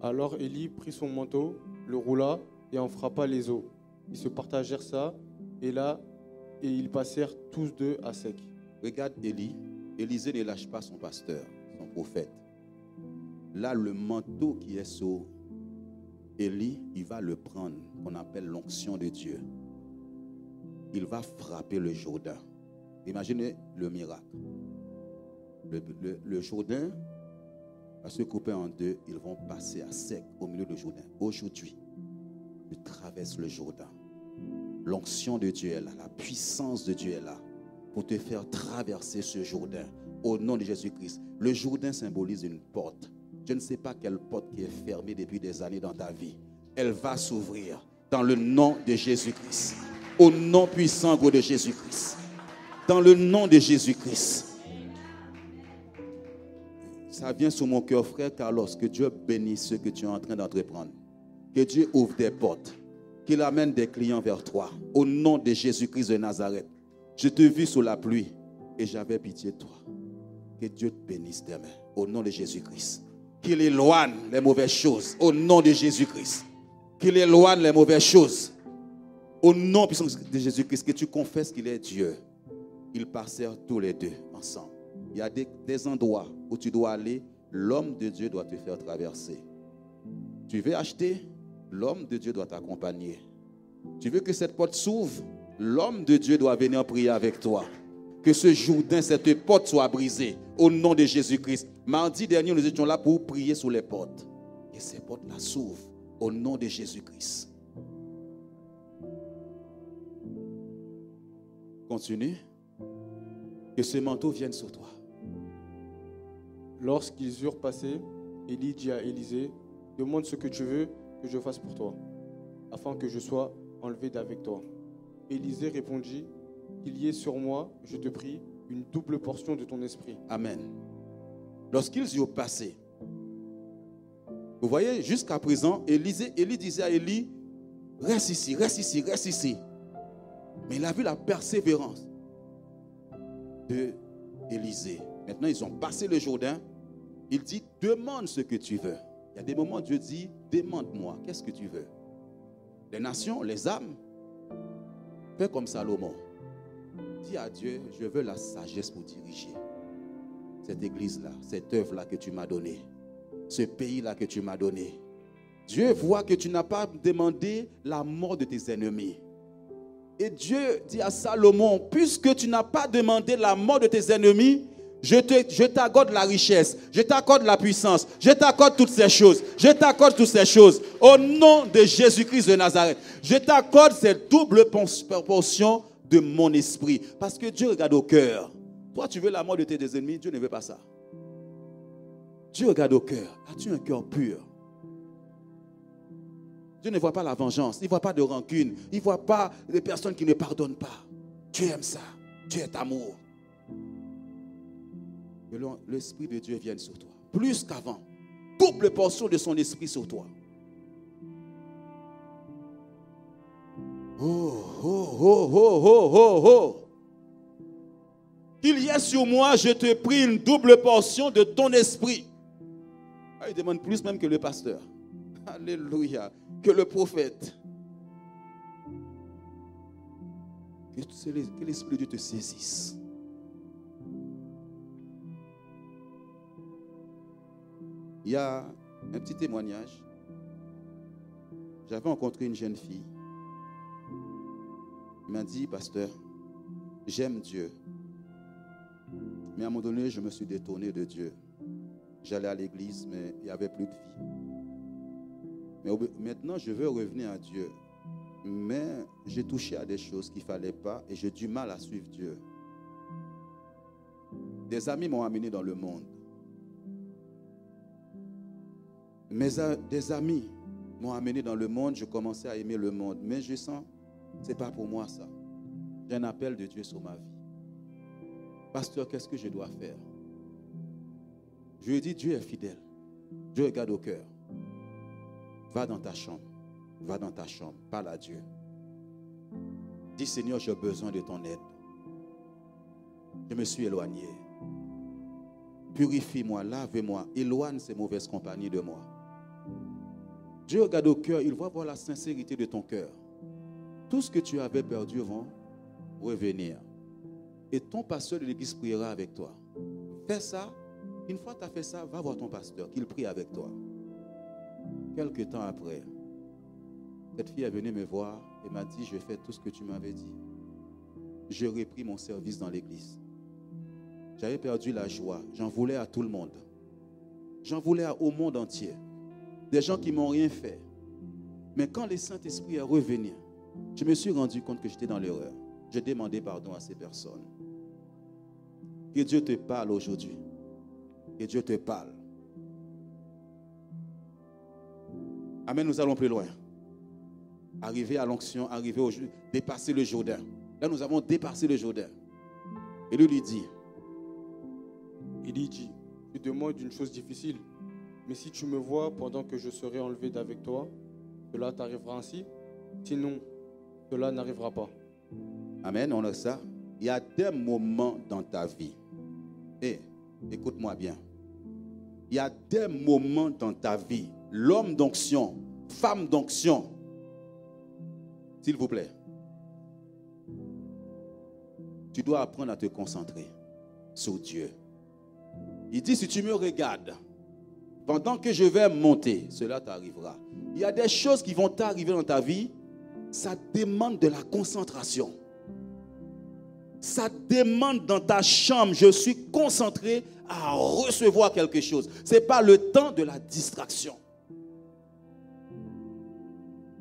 Alors Élie prit son manteau, le roula et en frappa les eaux. Ils se partagèrent ça, et ils passèrent tous deux à sec. Regarde Élie. Élisée ne lâche pas son pasteur, son prophète. Là, le manteau qui est sur Élie, il va le prendre, qu'on appelle l'onction de Dieu. Il va frapper le Jourdain. Imaginez le miracle. Le Jourdain va se couper en deux. Ils vont passer à sec au milieu du Jourdain. Aujourd'hui, tu traverses le Jourdain. L'onction de Dieu est là. La puissance de Dieu est là pour te faire traverser ce Jourdain au nom de Jésus-Christ. Le Jourdain symbolise une porte. Je ne sais pas quelle porte qui est fermée depuis des années dans ta vie. Elle va s'ouvrir dans le nom de Jésus-Christ. Au nom puissant de Jésus-Christ. Dans le nom de Jésus-Christ. Ça vient sur mon cœur, frère Carlos, que Dieu bénisse ce que tu es en train d'entreprendre. Que Dieu ouvre des portes. Qu'il amène des clients vers toi. Au nom de Jésus-Christ de Nazareth. Je te vis sous la pluie et j'avais pitié de toi. Que Dieu te bénisse demain. Au nom de Jésus-Christ. Qu'il éloigne les mauvaises choses. Au nom de Jésus-Christ. Qu'il éloigne les mauvaises choses. Au nom puissant de Jésus-Christ. Que tu confesses qu'il est Dieu. Ils passèrent tous les deux ensemble. Il y a des endroits où tu dois aller. L'homme de Dieu doit te faire traverser. Tu veux acheter? L'homme de Dieu doit t'accompagner. Tu veux que cette porte s'ouvre? L'homme de Dieu doit venir prier avec toi. Que ce Jourdain, cette porte soit brisée. Au nom de Jésus-Christ. Mardi dernier, nous étions là pour prier sur les portes. Et ces portes-là s'ouvrent. Au nom de Jésus-Christ. Continue. Que ce manteau vienne sur toi. Lorsqu'ils eurent passé, Élie dit à Élisée, demande ce que tu veux que je fasse pour toi, afin que je sois enlevé d'avec toi. Élisée répondit, qu'il y ait sur moi, je te prie, une double portion de ton esprit. Amen. Lorsqu'ils y ont passé, vous voyez, jusqu'à présent, Élie disait à Élie, reste ici, reste ici, reste ici. Mais il a vu la persévérance de Élisée. Maintenant, ils ont passé le Jourdain. Il dit, demande ce que tu veux. Il y a des moments où Dieu dit, demande-moi, qu'est-ce que tu veux? Les nations, les âmes, fais comme Salomon. Dis à Dieu, je veux la sagesse pour diriger cette église-là, cette œuvre-là que tu m'as donnée, ce pays-là que tu m'as donné. Dieu voit que tu n'as pas demandé la mort de tes ennemis. Et Dieu dit à Salomon, puisque tu n'as pas demandé la mort de tes ennemis, je t'accorde la richesse, je t'accorde la puissance, je t'accorde toutes ces choses, je t'accorde toutes ces choses. Au nom de Jésus-Christ de Nazareth, je t'accorde cette double portion de mon esprit. Parce que Dieu regarde au cœur. Toi, tu veux la mort de tes ennemis, Dieu ne veut pas ça. Dieu regarde au cœur. As-tu un cœur pur? Dieu ne voit pas la vengeance, il ne voit pas de rancune, il ne voit pas des personnes qui ne pardonnent pas. Dieu aime ça, Dieu est amour. Que l'Esprit de Dieu vienne sur toi, plus qu'avant. Double portion de son esprit sur toi. Oh, oh, oh, oh, oh, oh, oh. Qu'il y ait sur moi, je te prie, une double portion de ton esprit. Ah, il demande plus même que le pasteur. Alléluia. Que le prophète. Que l'Esprit de Dieu te saisisse. Il y a un petit témoignage. J'avais rencontré une jeune fille. Elle m'a dit, pasteur, j'aime Dieu. Mais à un moment donné, je me suis détourné de Dieu. J'allais à l'église, mais il n'y avait plus de vie. Mais maintenant, je veux revenir à Dieu. Mais j'ai touché à des choses qu'il ne fallait pas et j'ai du mal à suivre Dieu. Des amis m'ont amené dans le monde. Des amis m'ont amené dans le monde, je commençais à aimer le monde. Mais je sens, ce n'est pas pour moi ça. J'ai un appel de Dieu sur ma vie. Pasteur, qu'est-ce que je dois faire? Je lui ai dit, Dieu est fidèle. Dieu regarde au cœur. Va dans ta chambre. Va dans ta chambre. Parle à Dieu. Dis, Seigneur, j'ai besoin de ton aide. Je me suis éloigné. Purifie-moi, lave-moi. Éloigne ces mauvaises compagnies de moi. Dieu regarde au cœur. Il va voir la sincérité de ton cœur. Tout ce que tu avais perdu va revenir. Et ton pasteur de l'église priera avec toi. Fais ça. Une fois que tu as fait ça, va voir ton pasteur, qu'il prie avec toi. Quelque temps après, cette fille est venue me voir et m'a dit, je fais tout ce que tu m'avais dit. J'ai repris mon service dans l'église. J'avais perdu la joie. J'en voulais à tout le monde. J'en voulais au monde entier. Des gens qui ne m'ont rien fait. Mais quand le Saint-Esprit est revenu, je me suis rendu compte que j'étais dans l'erreur. J'ai demandé pardon à ces personnes. Que Dieu te parle aujourd'hui. Que Dieu te parle. Amen, nous allons plus loin. Arriver à l'onction, arriver au dépasser le Jourdain. Là, nous avons dépassé le Jourdain. Et lui dit, tu demandes une chose difficile, mais si tu me vois pendant que je serai enlevé d'avec toi, cela t'arrivera ainsi, sinon cela n'arrivera pas. Amen, on a ça. Il y a des moments dans ta vie. Écoute-moi bien. Il y a des moments dans ta vie, l'homme d'onction, femme d'onction, s'il vous plaît, tu dois apprendre à te concentrer sur Dieu. Il dit, si tu me regardes, pendant que je vais monter, cela t'arrivera. Il y a des choses qui vont t'arriver dans ta vie, ça demande de la concentration. Ça demande dans ta chambre, je suis concentré à recevoir quelque chose. Ce n'est pas le temps de la distraction.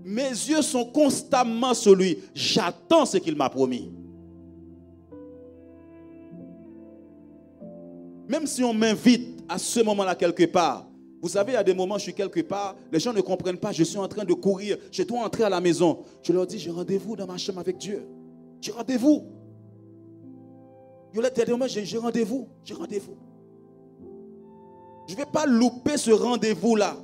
Mes yeux sont constamment sur lui. J'attends ce qu'il m'a promis. Même si on m'invite à ce moment-là quelque part, vous savez, il y a des moments où je suis quelque part, les gens ne comprennent pas, je suis en train de courir, je dois entrer à la maison. Je leur dis, j'ai rendez-vous dans ma chambre avec Dieu. J'ai rendez-vous. Yolette, il y a des moments, j'ai rendez-vous. Je ne vais pas louper ce rendez-vous-là.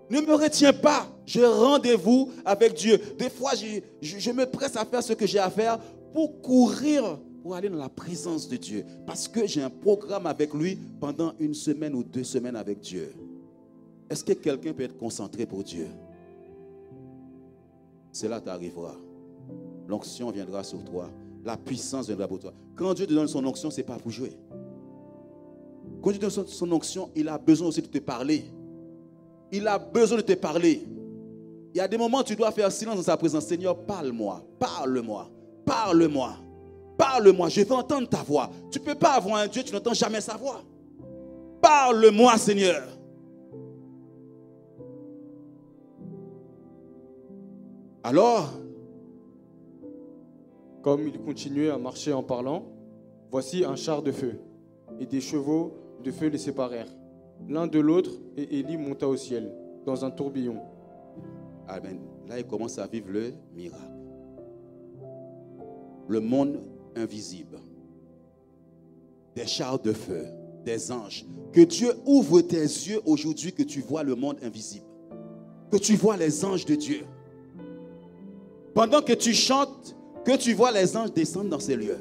Ne me retiens pas. J'ai rendez-vous avec Dieu. Des fois, je me presse à faire ce que j'ai à faire pour courir, pour aller dans la présence de Dieu. Parce que j'ai un programme avec lui pendant 1 semaine ou 2 semaines avec Dieu. Est-ce que quelqu'un peut être concentré pour Dieu? Cela t'arrivera. L'onction viendra sur toi. La puissance viendra pour toi. Quand Dieu te donne son onction, ce n'est pas pour jouer. Quand Dieu te donne son onction, il a besoin aussi de te parler. Il a besoin de te parler. Il y a des moments où tu dois faire silence dans sa présence. Seigneur, parle-moi, parle-moi, parle-moi, parle-moi. Je veux entendre ta voix. Tu ne peux pas avoir un Dieu, tu n'entends jamais sa voix. Parle-moi, Seigneur. Alors, comme il continuait à marcher en parlant, voici un char de feu, et des chevaux de feu les séparèrent, l'un de l'autre, et Élie monta au ciel, dans un tourbillon. Amen. Là, il commence à vivre le miracle. Le monde invisible. Des chars de feu, des anges. Que Dieu ouvre tes yeux aujourd'hui, que tu vois le monde invisible. Que tu vois les anges de Dieu. Pendant que tu chantes, que tu vois les anges descendre dans ces lieux.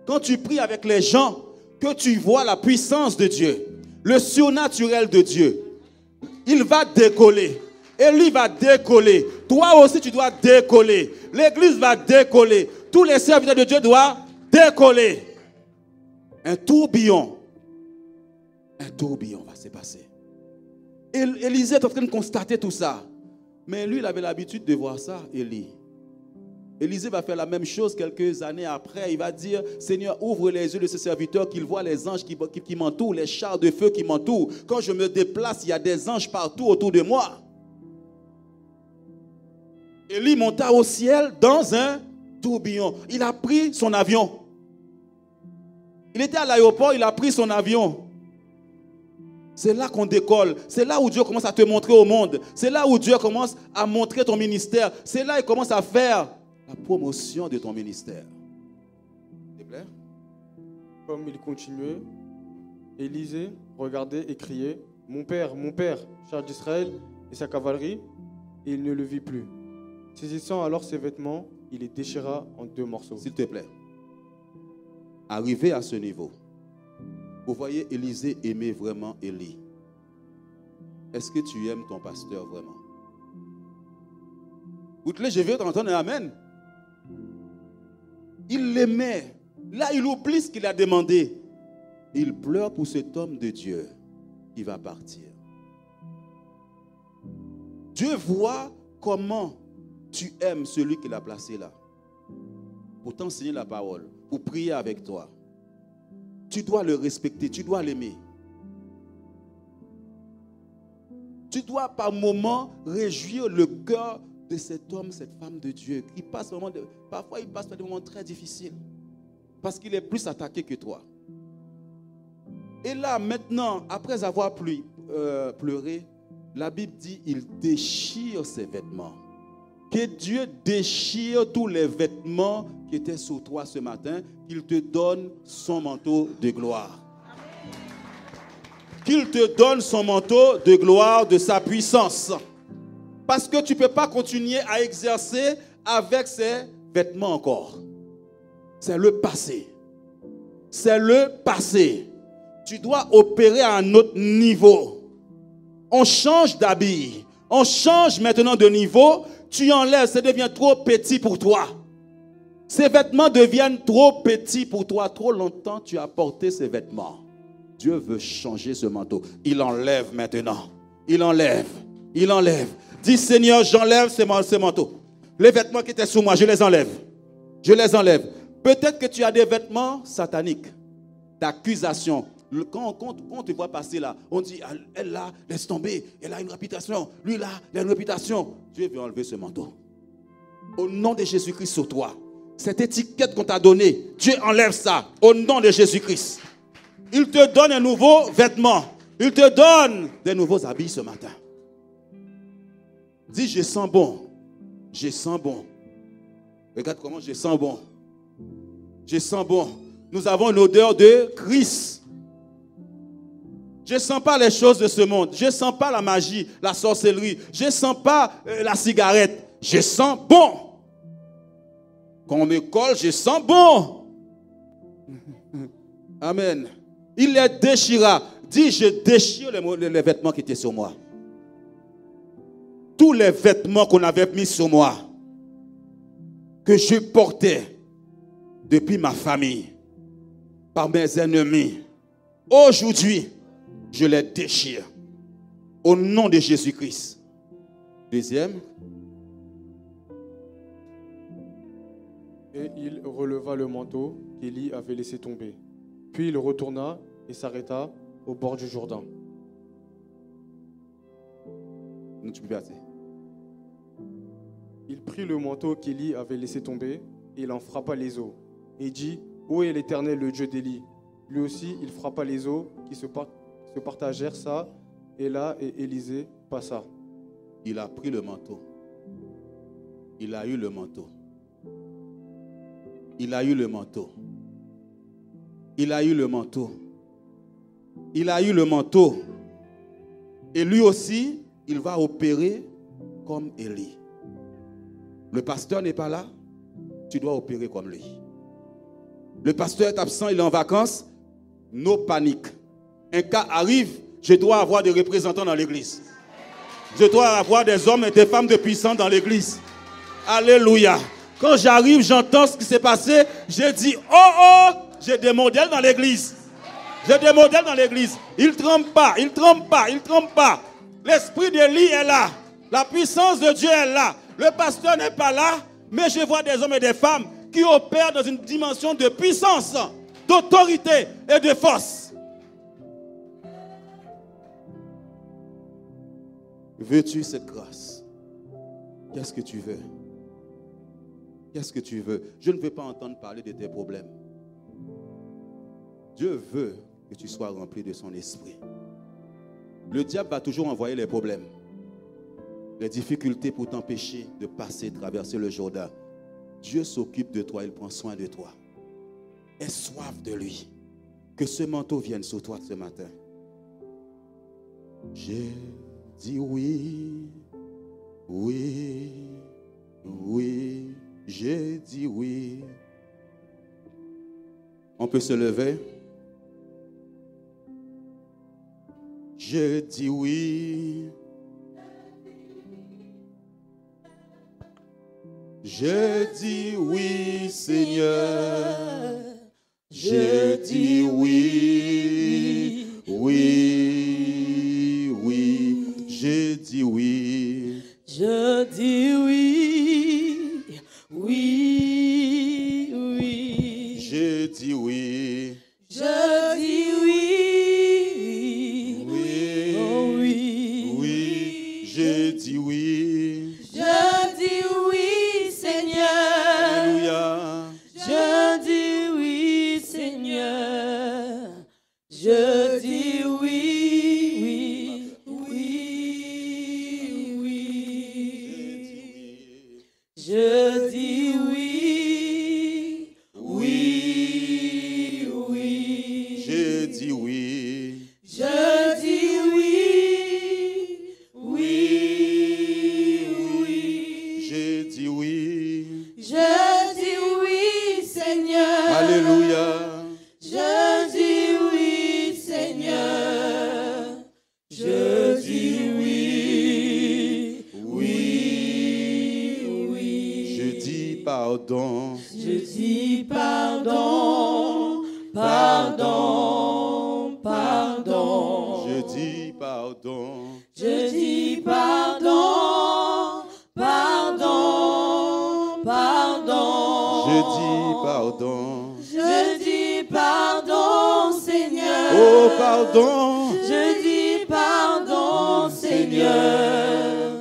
Quand tu pries avec les gens, que tu vois la puissance de Dieu, le surnaturel de Dieu. Il va décoller. Et lui va décoller. Toi aussi, tu dois décoller. L'église va décoller. Tous les serviteurs de Dieu doivent décoller. Un tourbillon va se passer. Et Élisée est en train de constater tout ça. Mais lui, il avait l'habitude de voir ça, Élie. Élisée va faire la même chose quelques années après. Il va dire, Seigneur, ouvre les yeux de ce serviteur, qu'il voit les anges qui m'entourent, les chars de feu qui m'entourent. Quand je me déplace, il y a des anges partout autour de moi. Élie monta au ciel dans un tourbillon. Il a pris son avion. Il était à l'aéroport, il a pris son avion. C'est là qu'on décolle. C'est là où Dieu commence à te montrer au monde. C'est là où Dieu commence à montrer ton ministère. C'est là qu'il commence à faire la promotion de ton ministère. S'il te plaît. Comme il continuait, Élisée regardait et criait, mon père, char d'Israël et sa cavalerie, et il ne le vit plus. Saisissant alors ses vêtements, il les déchira en 2 morceaux. S'il te plaît. Arrivé à ce niveau, vous voyez Élisée aimer vraiment Élie. Est-ce que tu aimes ton pasteur vraiment? Je veux t'entendre un amen. Il l'aimait. Là, il oublie ce qu'il a demandé. Il pleure pour cet homme de Dieu qui va partir. Dieu voit comment tu aimes celui qu'il a placé là. Pour t'enseigner la parole, pour prier avec toi. Tu dois le respecter, tu dois l'aimer. Tu dois par moments réjouir le cœur de cet homme, cette femme de Dieu. Parfois, il passe par des moments très difficiles. parce qu'il est plus attaqué que toi. Et là, maintenant, après avoir pleuré, la Bible dit il déchire ses vêtements. Que Dieu déchire tous les vêtements qui étaient sur toi ce matin, qu'il te donne son manteau de gloire. Qu'il te donne son manteau de gloire, de sa puissance. Parce que tu ne peux pas continuer à exercer avec ces vêtements encore. C'est le passé. C'est le passé. Tu dois opérer à un autre niveau. On change d'habit. On change maintenant de niveau. Tu enlèves, ça devient trop petit pour toi. Ces vêtements deviennent trop petits pour toi. Trop longtemps, tu as porté ces vêtements. Dieu veut changer ce manteau. Il enlève maintenant. Il enlève. Il enlève. Dis Seigneur, j'enlève ces manteaux. Les vêtements qui étaient sur moi, je les enlève. Je les enlève. Peut-être que tu as des vêtements sataniques, d'accusation. Quand on te voit passer là, on dit, elle là, laisse tomber, elle a une réputation. Lui là, il a une réputation. Dieu veut enlever ce manteau. Au nom de Jésus-Christ sur toi. Cette étiquette qu'on t'a donnée, Dieu enlève ça. Au nom de Jésus-Christ. Il te donne un nouveau vêtement. Il te donne des nouveaux habits ce matin. Dis, je sens bon. Je sens bon. Regarde comment je sens bon. Je sens bon. Nous avons une odeur de Christ. Je ne sens pas les choses de ce monde. Je ne sens pas la magie, la sorcellerie. Je ne sens pas la cigarette. Je sens bon. Quand on me colle, je sens bon. Amen. Il les déchira. Dis, je déchire les vêtements qui étaient sur moi. Tous les vêtements qu'on avait mis sur moi, que je portais depuis ma famille, par mes ennemis, aujourd'hui, je les déchire. Au nom de Jésus-Christ. Deuxième. Et il releva le manteau qu'Élie avait laissé tomber. Puis il retourna et s'arrêta au bord du Jourdain. Non, tu peux pas dire. Il prit le manteau qu'Élie avait laissé tomber et il en frappa les eaux. Et dit, où est l'Éternel, le Dieu d'Élie? Lui aussi, il frappa les eaux qui se partagèrent ça et là, et Élisée passa. Il a pris le manteau. Il a eu le manteau. Il a eu le manteau. Il a eu le manteau. Il a eu le manteau. Et lui aussi, il va opérer comme Élie. Le pasteur n'est pas là, tu dois opérer comme lui. Le pasteur est absent, il est en vacances, no panique. Un cas arrive, je dois avoir des représentants dans l'église. Je dois avoir des hommes et des femmes de puissance dans l'église. Alléluia. Quand j'arrive, j'entends ce qui s'est passé, je dis, oh, j'ai des modèles dans l'église. J'ai des modèles dans l'église. Ils ne tremblent pas, ils ne tremblent pas, ils ne tremblent pas. L'esprit d'Élie est là. La puissance de Dieu est là. Le pasteur n'est pas là, mais je vois des hommes et des femmes qui opèrent dans une dimension de puissance, d'autorité et de force. Veux-tu cette grâce? Qu'est-ce que tu veux? Qu'est-ce que tu veux? Je ne veux pas entendre parler de tes problèmes. Dieu veut que tu sois rempli de son esprit. Le diable va toujours envoyer les problèmes, les difficultés pour t'empêcher de passer, traverser le Jourdain. Dieu s'occupe de toi, il prend soin de toi. Aie soif de lui. Que ce manteau vienne sur toi ce matin. J'ai dit oui, oui, oui, j'ai dit oui. On peut se lever. Je dis oui. Je dis oui, Seigneur. Je dis oui, oui, oui. Je dis oui. Je dis oui, oui, oui. Je dis oui. Je dis oui, oui, oh oui, oui. Je dis oui. Je dis oui, Seigneur. Alléluia. Je dis oui. Je dis oui, oui, oui. Je dis oui. Je dis oui, oui, oui. Je dis oui. Je dis oui, Seigneur. Alléluia. Je dis oui, Seigneur. Je dis oui, oui, oui. Je dis pardon. Je dis pardon, pardon, pardon. Je dis pardon. Je dis pardon, pardon, pardon. Je dis pardon. Je dis pardon, Seigneur. Oh, pardon. Je dis pardon, Seigneur.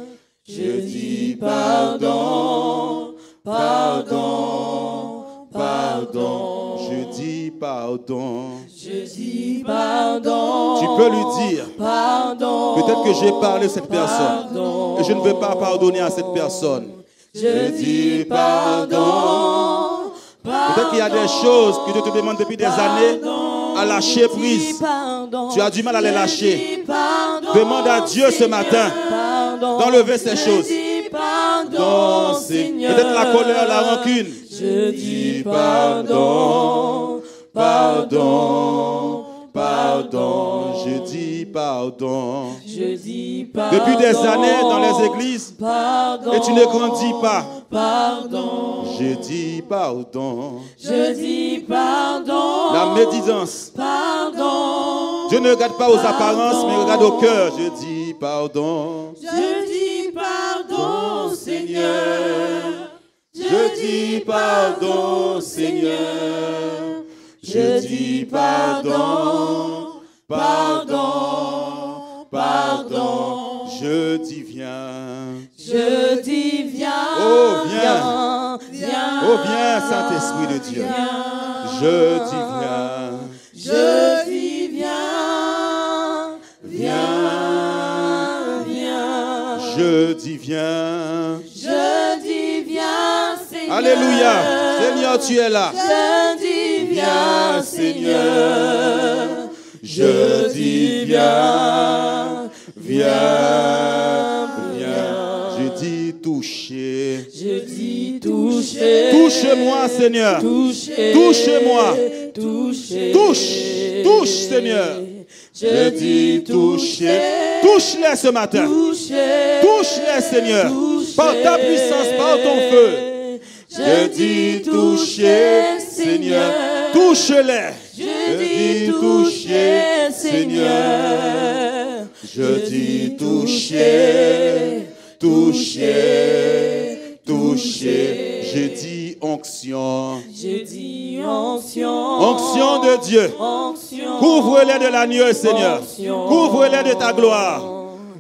Je dis pardon, pardon, pardon. Je dis pardon. Je dis pardon. Tu peux lui dire, Pardon. peut-être que j'ai parlé à cette personne Pardon. et je ne veux pas pardonner à cette personne. Je dis pardon. Peut-être qu'il y a des choses que Dieu te demande depuis des années à lâcher prise. Tu as du mal à les lâcher. Demande à Dieu ce matin d'enlever ces choses. Pardon, Seigneur. Peut-être la colère, la rancune. Je dis pardon, pardon, pardon. Je dis pardon. Je dis pardon. Depuis des années dans les églises, Pardon. et tu ne grandis pas. Pardon. Je dis pardon. Je dis pardon. La médisance. Pardon. Dieu ne regarde pas aux apparences, mais regarde au cœur. Je dis pardon. Je dis pardon, Seigneur. Je dis pardon, Seigneur. Je dis pardon. Pardon. Pardon. Je dis viens. Je dis viens. Oh, viens. Viens. Oh, viens, Saint-Esprit de Dieu. Je dis viens. Je dis viens. Viens. Viens. Je dis viens. Je dis viens, Seigneur. Alléluia. Seigneur, tu es là. Je dis viens, Seigneur. Je dis viens. Viens. Viens. Je dis toucher. Je dis toucher. Touche-moi, Seigneur. Toucher. Touche-moi. Toucher. Touche, Seigneur. Je dis toucher. Touche-les ce matin. Toucher. Touche-les, Seigneur. Par ta puissance, par ton feu. Je dis toucher, Seigneur. Touche-les. Je dis toucher, Seigneur. Je dis toucher. Toucher. Toucher. Je dis onction. Je dis onction. Onction de Dieu. Onction. Couvre-les de l'agneau, Seigneur. Onction. Couvre-les de ta gloire.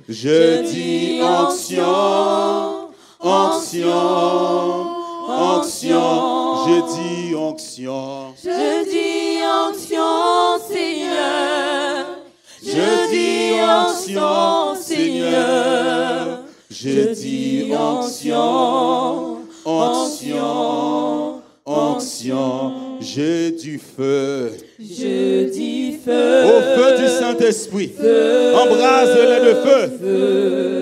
Je dis onction. Onction. Onction. Je dis onction. Je dis onction, Seigneur. Je dis onction, Seigneur. Je dis onction. Onction. Onction. Je dis feu. Je dis feu. Au feu du Saint-Esprit. Embrase-les de feu.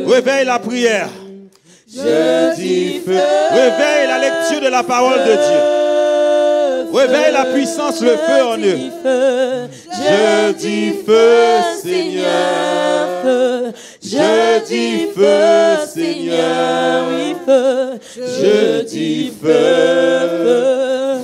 Réveille la prière. Je dis feu. Réveille la lecture de la parole de Dieu. Réveille la puissance, le feu en eux. Je dis feu, Seigneur. Je dis feu, Seigneur. Je dis feu.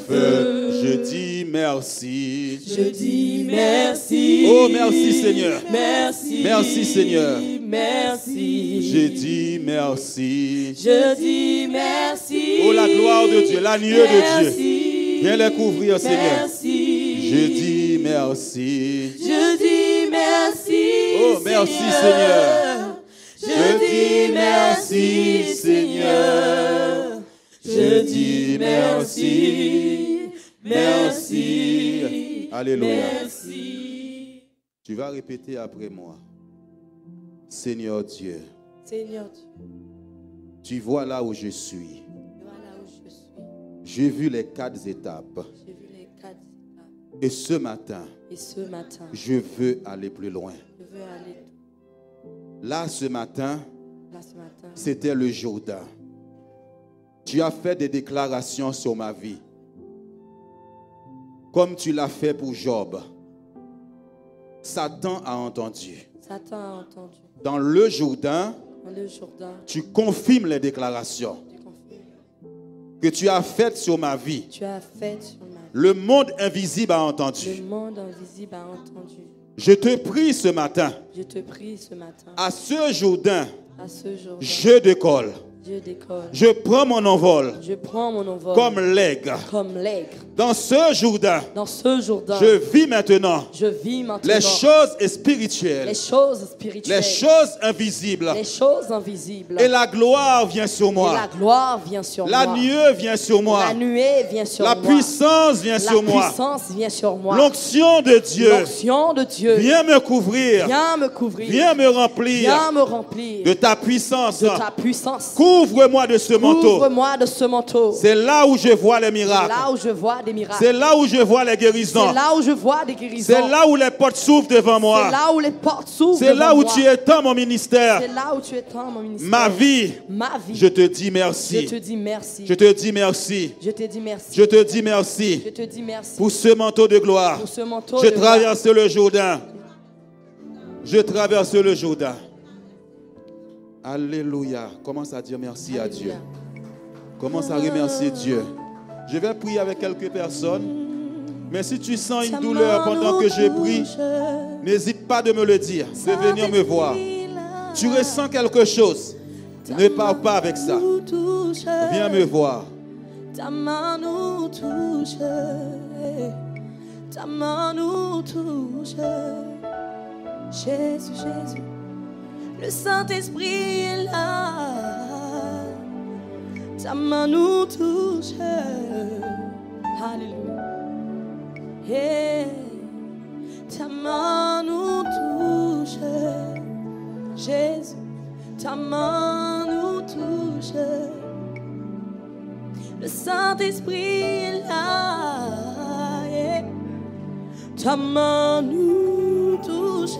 Feu. Je dis merci. Je dis merci. Oh, merci, Seigneur. Merci. Merci, Seigneur. Merci. Je dis merci. Je dis merci. Oh, la gloire de Dieu, l'agneau de Dieu. Merci. Viens les couvrir, Seigneur. Merci. Je dis merci. Je dis merci. Oh, merci, Seigneur. Je dis merci, Seigneur. Je dis merci. Merci. Alléluia. Merci. Tu vas répéter après moi. Seigneur Dieu, Seigneur Dieu, Tu vois là où je suis. Tu vois là où je suis. J'ai vu les 4 étapes. J'ai vu les 4 étapes. Et ce matin, Et ce matin, je veux aller plus loin. je veux aller Là, ce matin, là ce matin. c'était le Jourdain. Tu as fait des déclarations sur ma vie. Comme tu l'as fait pour Job. Satan a entendu. Satan a entendu. Dans le Jourdain, Dans le Jourdain, tu confirmes les déclarations tu confirmes. que tu as faites sur ma vie. Tu as fait sur ma vie. Le monde invisible a entendu. Le monde invisible a entendu. Je te prie ce matin, Je te prie ce matin, à ce Jourdain, à ce jour, je décolle. je décolle. Je prends mon envol Je prends mon envol comme l'aigle. comme l'aigle. Dans ce Jourdain, Dans ce Jourdain, je vis maintenant je vis maintenant les choses spirituelles, les choses spirituelles, les choses invisibles. les choses invisibles. Et la gloire vient sur Et moi. la gloire vient sur La moi. nuée vient sur moi. La nuée vient sur La moi. puissance vient La sur moi. puissance vient sur moi. L'onction de Dieu L'onction de Dieu vient me couvrir. vient me couvrir. Viens me remplir Viens me remplir de ta puissance. de ta puissance. Couvre-moi de ce manteau. Couvre-moi de ce manteau. C'est là où je vois les C'est miracles. là où je vois des miracles. C'est là où je vois les guérisons. C'est là où je vois des guérisons. C'est là où les portes s'ouvrent devant C'est moi. là où les portes s'ouvrent. C'est là devant où moi. tu étends mon ministère. C'est là où tu étends mon ministère. Ma vie, Ma vie. je te dis Je merci. te dis merci. Je te dis merci. Je te dis merci. Je te dis merci Je te dis merci pour ce manteau de gloire. pour ce manteau. Je de gloire. traverse le Jourdain. Je traverse le Jourdain. Alléluia. Commence à dire merci à Dieu. Alléluia. Commence à remercier Dieu. Je vais prier avec quelques personnes. Mais si tu sens une douleur pendant que je prie, n'hésite pas de me le dire, de venir me voir. Tu ressens quelque chose, ne pars pas avec ça. Viens me voir. Ta main nous touche. Ta main nous touche. Jésus, Jésus. Le Saint-Esprit est là. Ta main nous touche. Alléluia. Hey, ta main nous touche. Jésus, ta main nous touche. Le Saint-Esprit est là. Yeah. Ta main nous touche.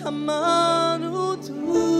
Ta main nous touche.